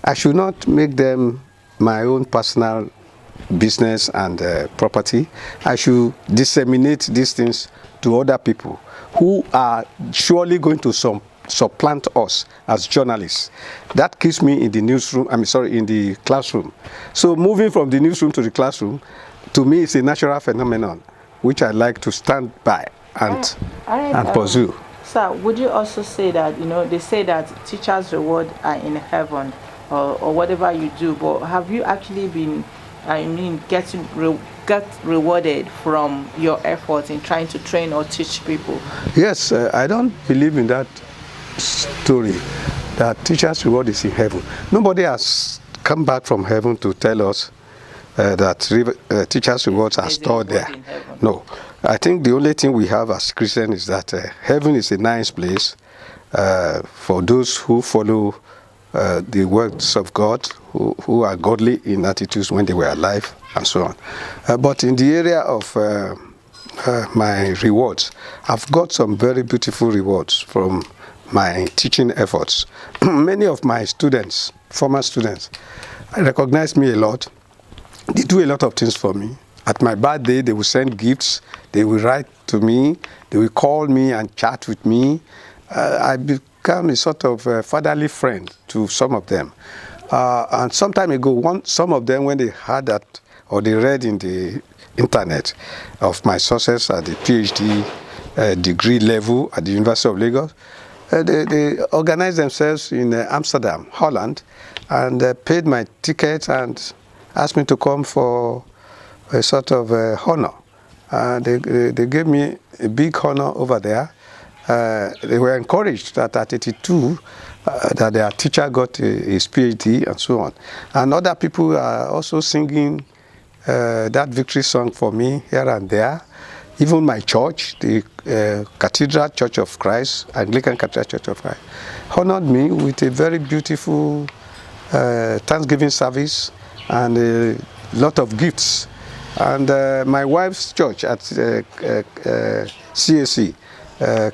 I should not make them my own personal business and property. I should disseminate these things to other people who are surely going to supplant us as journalists. That keeps me in the in the classroom. So moving from the newsroom to the classroom, to me, it's a natural phenomenon which I like to stand by and pursue. Sir, would you also say that, they say that teachers' reward are in heaven, or whatever you do, but have you actually been, get rewarded from your efforts in trying to train or teach people? Yes, I don't believe in that story that teachers' reward is in heaven. Nobody has come back from heaven to tell us that teachers' rewards are stored there. No. I think the only thing we have as Christians is that heaven is a nice place for those who follow the words of God, who are godly in attitudes when they were alive, and so on. But in the area of my rewards, I've got some very beautiful rewards from my teaching efforts. Many of my students, former students, recognize me a lot. They do a lot of things for me. At my birthday, they will send gifts. They will write to me. They will call me and chat with me. I become a sort of fatherly friend to some of them. And some time ago, some of them, when they heard that, or they read in the internet of my success at the PhD degree level at the University of Lagos, they organized themselves in Amsterdam, Holland, and paid my ticket and asked me to come for a sort of honor. They gave me a big honor over there. They were encouraged that at 82, that their teacher got his PhD and so on. And other people are also singing that victory song for me here and there. Even my church, the Cathedral Church of Christ, Anglican Cathedral Church of Christ, honored me with a very beautiful Thanksgiving service and a lot of gifts. And my wife's church at CAC,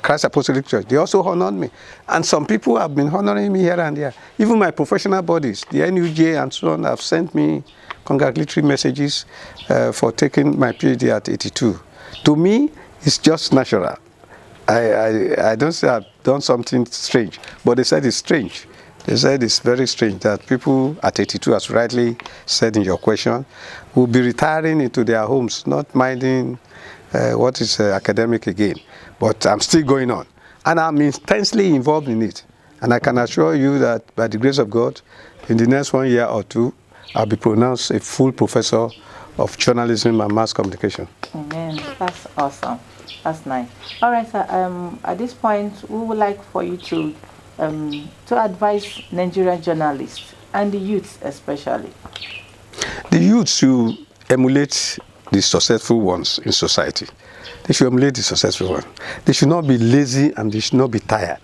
Christ Apostolic Church, they also honored me. And some people have been honoring me here and there. Even my professional bodies, the NUJ and so on, have sent me congratulatory messages for taking my PhD at 82. To me, it's just natural. I don't say I've done something strange, but they said it's strange. They said it's very strange that people at 82, as rightly said in your question, will be retiring into their homes, not minding what is academic again. But I'm still going on. And I'm intensely involved in it. And I can assure you that by the grace of God, in the next 1 year or two, I'll be pronounced a full professor of journalism and mass communication. Amen. That's awesome. That's nice. All right, sir. At this point, we would like for you to advise Nigerian journalists and the youths especially. The youths should emulate the successful ones in society. They should emulate the successful ones. They should not be lazy and they should not be tired.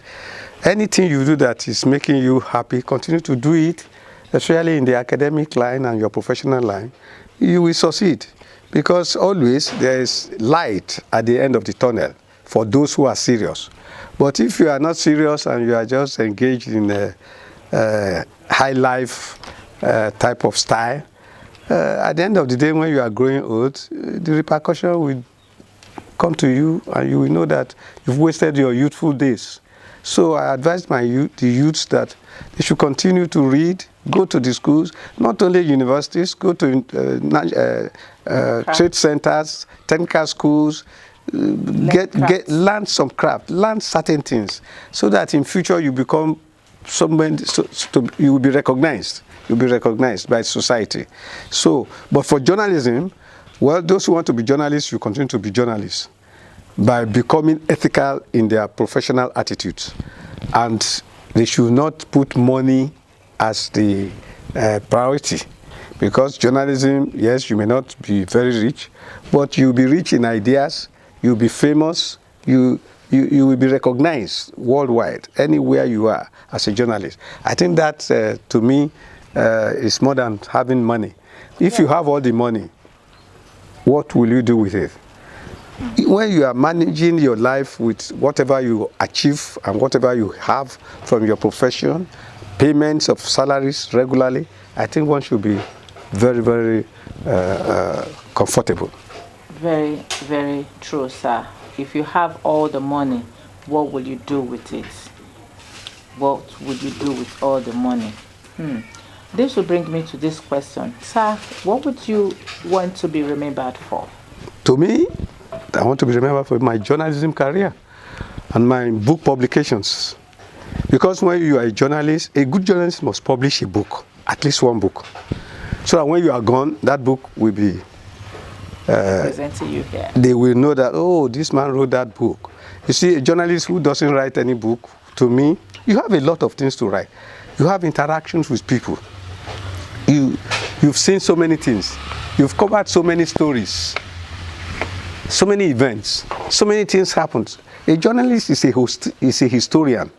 Anything you do that is making you happy, continue to do it, especially in the academic line and your professional line. You will succeed, because always there is light at the end of the tunnel for those who are serious. But if you are not serious and you are just engaged in a high life type of style, at the end of the day, when you are growing old, the repercussion will come to you and you will know that you've wasted your youthful days. So I advise the youths that they should continue to read, go to the schools, not only universities, go to trade centers, technical schools, learn some craft, learn certain things, so that in future you become someone, you will be recognized. You'll be recognized by society. So, but for journalism, well, those who want to be journalists, you continue to be journalists by becoming ethical in their professional attitudes. And they should not put money as the priority. Because journalism, yes, you may not be very rich, but you'll be rich in ideas, you'll be famous, you will be recognized worldwide, anywhere you are as a journalist. I think that, to me, is more than having money. If you have all the money, what will you do with it? When you are managing your life with whatever you achieve and whatever you have from your profession, payments of salaries regularly, I think one should be very, very comfortable. Very, very true, sir. If you have all the money, what will you do with it? What would you do with all the money? This will bring me to this question. Sir, what would you want to be remembered for? To me, I want to be remembered for my journalism career and my book publications. Because when you are a journalist, a good journalist must publish a book, at least one book. So that when you are gone, that book will be presenting you here. They will know that, oh, this man wrote that book. You see, a journalist who doesn't write any book, to me, you have a lot of things to write. You have interactions with people. You've seen so many things. You've covered so many stories, so many events, so many things happened. A journalist is a historian.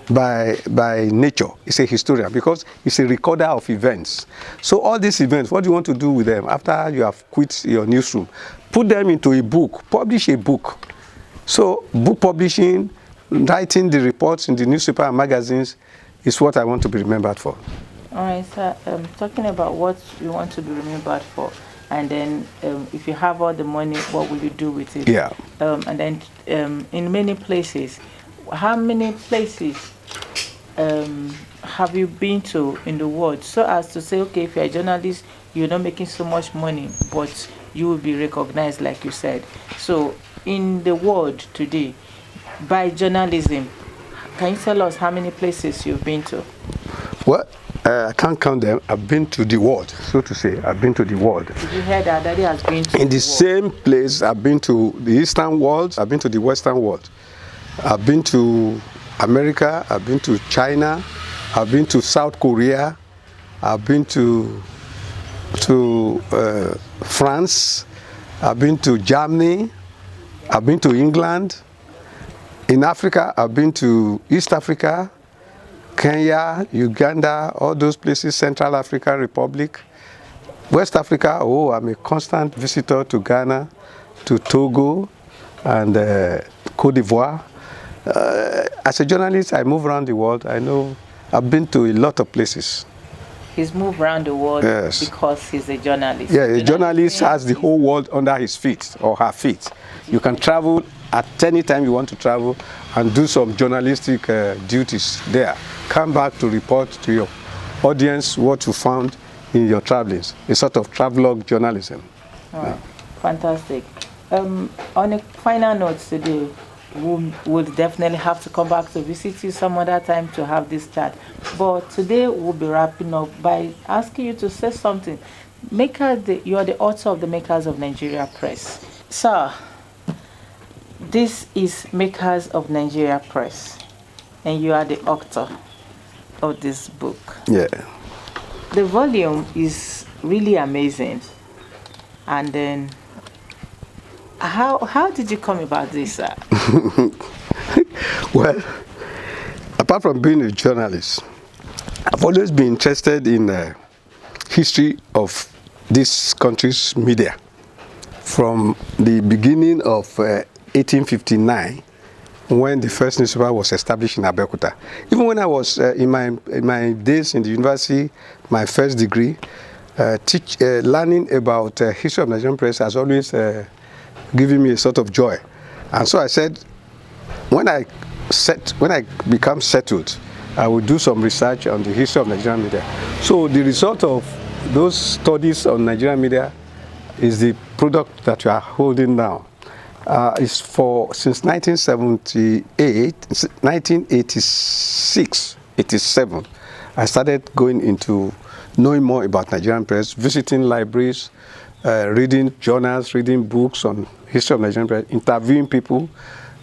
by nature. He's a historian because he's a recorder of events. So all these events, what do you want to do with them after you have quit your newsroom? Put them into a book, publish a book. So book publishing, writing the reports in the newspaper and magazines is what I want to be remembered for. All right, sir. Talking about what you want to be remembered for, and then if you have all the money, what will you do with it? Yeah. And then in many places, how many places have you been to in the world, so as to say, okay, if you're a journalist, you're not making so much money, but you will be recognized, like you said. So in the world today, by journalism, can you tell us how many places you've been to? Well, I can't count them. I've been to the world, so to say. I've been to the world. Did you hear that Daddy has been to in the same place? I've been to the Eastern world, I've been to the Western world. I've been to America, I've been to China, I've been to South Korea, I've been to France, I've been to Germany, I've been to England. In Africa, I've been to East Africa, Kenya, Uganda, all those places, Central African Republic. West Africa, oh, I'm a constant visitor to Ghana, to Togo, and Cote d'Ivoire. As a journalist, I move around the world. I know I've been to a lot of places. He's moved around the world, yes, because he's a journalist. Yeah, a journalist has the whole world under his feet or her feet. You can travel at any time you want to travel and do some journalistic duties there. Come back to report to your audience what you found in your travels. A sort of travelogue journalism. All right. Fantastic. On a final note today, we'll definitely have to come back to visit you some other time to have this chat. But today we'll be wrapping up by asking you to say something. You are the author of the Makers of Nigeria Press. Sir, this is Makers of Nigeria Press, and you are the author of this book. Yeah. The volume is really amazing. And then, how did you come about this, sir? Well, apart from being a journalist, I've always been interested in the history of this country's media. From the beginning of 1859, when the first newspaper was established in Abeokuta. Even when I was in my days in the university, my first degree, learning about history of Nigerian press has always given me a sort of joy. And so I said, when I become settled, I will do some research on the history of Nigerian media. So the result of those studies on Nigerian media is the product that you are holding now. Is for since 1986, 87, I started going into knowing more about Nigerian press, visiting libraries, reading journals, reading books on history of Nigerian press, interviewing people.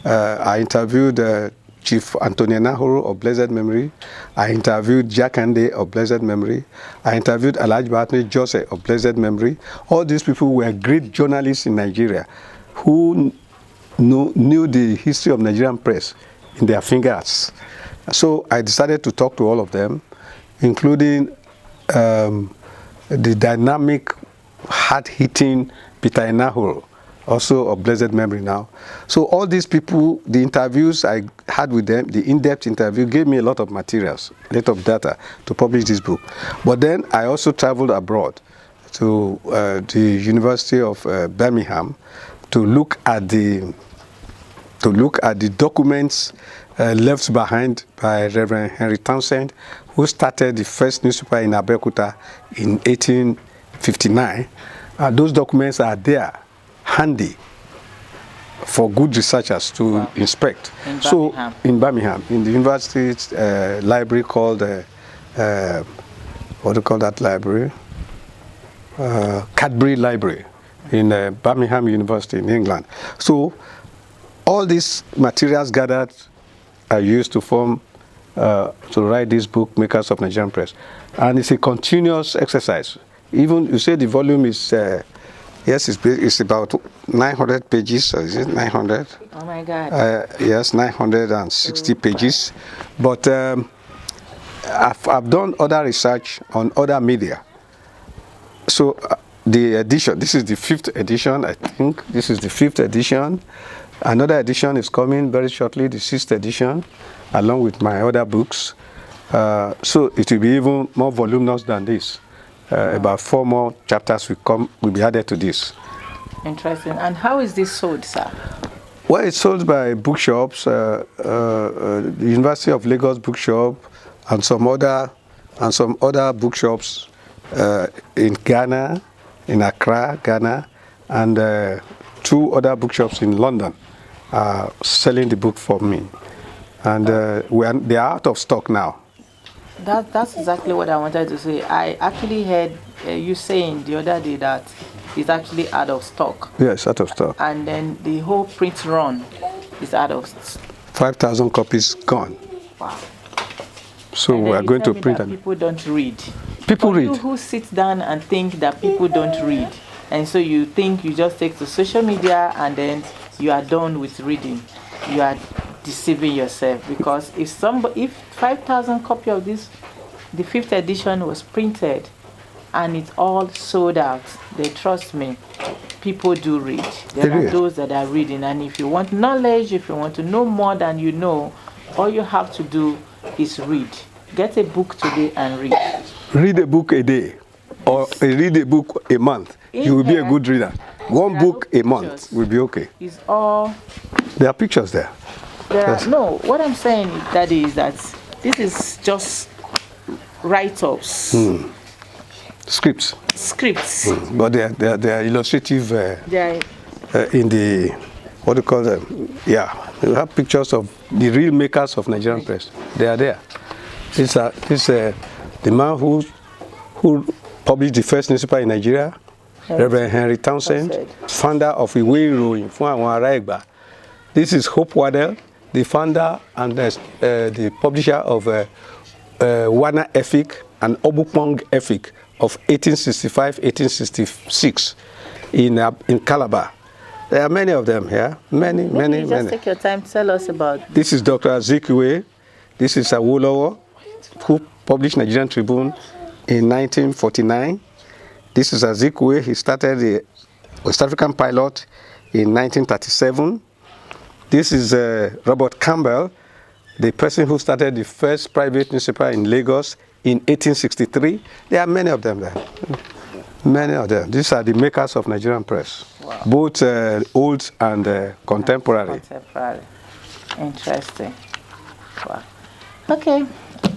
I interviewed Chief Antonia Nahoro of blessed memory. I interviewed Jakande of blessed memory. I interviewed Alhaji Batne Jose of blessed memory. All these people were great journalists in Nigeria who knew the history of Nigerian press in their fingers. So I decided to talk to all of them, including the dynamic, hard-hitting Peter Enahoro, also of blessed memory now. So all these people, the interviews I had with them, the in-depth interview, gave me a lot of materials, a lot of data to publish this book. But then I also traveled abroad to the University of Birmingham to look at the documents left behind by Reverend Henry Townsend, who started the first newspaper in Abeokuta in 1859. Those documents are there, handy, for good researchers to inspect. In Birmingham, in the university's library called, what do you call that library? Cadbury Library in Birmingham University in England. So all these materials gathered are used to form, to write this book, Makers of Nigerian Press. And it's a continuous exercise. Even, you say the volume is Yes, it's about 900 pages. So is it 900? Oh my God. Yes, 960 pages. But I've done other research on other media. So the edition, this is the 5th edition, I think. This is the 5th edition. Another edition is coming very shortly, the 6th edition, along with my other books. So it will be even more voluminous than this. About 4 more chapters will be added to this. Interesting. And how is this sold, sir? Well, it's sold by bookshops, the University of Lagos bookshop, and some other bookshops in Ghana, in Accra, Ghana, and 2 other bookshops in London are selling the book for me. And they are out of stock now. That's exactly what I wanted to say. I actually heard you saying the other day that it's actually out of stock. Yes, out of stock. And then the whole print run is out of stock. 5,000 copies gone. Wow. So we are going to print them. People don't read. People but read. You who sit down and think that people don't read, and so you think you just take to social media and then you are done with reading, you are deceiving yourself. Because if 5,000 copies of this, the 5th edition was printed, and it's all sold out, then trust me, people do read. There are those that are reading, and if you want knowledge, if you want to know more than you know, all you have to do is read. Get a book today and read. Read a book a day, or read a book a month. You will be a good reader. One book a month will be okay. It's all. There are pictures there. No, what I'm saying, Daddy, is that this is just write-ups. Scripts. But they are illustrative in the, what do you call them? Yeah, you have pictures of the real makers of Nigerian press. They are there. This the man who published the first newspaper in Nigeria, Reverend Henry Townsend, founder of Iwe Iroyin fún àwọn ará Ẹ̀gbá. This is Hope Waddell, the founder and the publisher of Wana Efik and Obupong Efik of 1865-1866 in Calabar. There are many of them here. Many. Just take your time, tell us about. This is Dr. Azikiwe. This is Awolowo, who published Nigerian Tribune in 1949. This is Azikiwe. He started the West African Pilot in 1937. This is Robert Campbell, the person who started the first private newspaper in Lagos in 1863. There are many of them there. Many of them. These are the makers of Nigerian press, wow. Both old and contemporary. Interesting. Wow. Okay.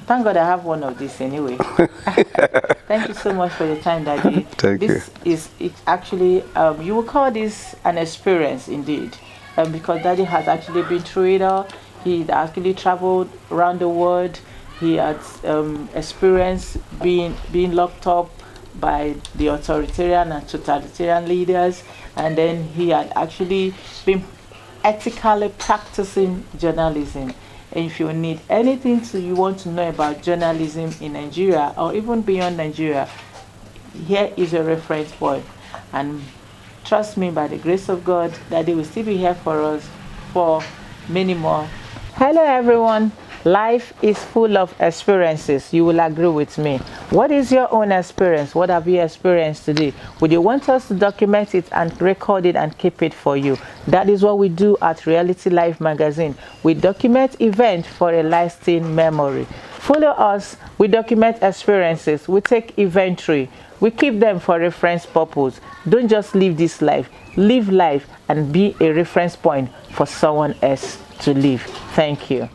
Thank God I have one of these anyway. Thank you so much for your time, Daddy. Thank you. This is actually, you will call this an experience indeed. Because Daddy has actually been through it all. He actually traveled around the world. He had experienced being locked up by the authoritarian and totalitarian leaders, and then he had actually been ethically practicing journalism. And if you need anything you want to know about journalism in Nigeria or even beyond Nigeria, here is a reference point. And trust me, by the grace of God, that they will still be here for us for many more. Hello everyone. Life is full of experiences. You will agree with me. What is your own experience? What have you experienced today? Would you want us to document it and record it and keep it for you? That is what we do at RealityLife Magazine. We document events for a lasting memory. Follow us. We document experiences. We take inventory. We keep them for reference purpose. Don't just live this life. Live life and be a reference point for someone else to live. Thank you.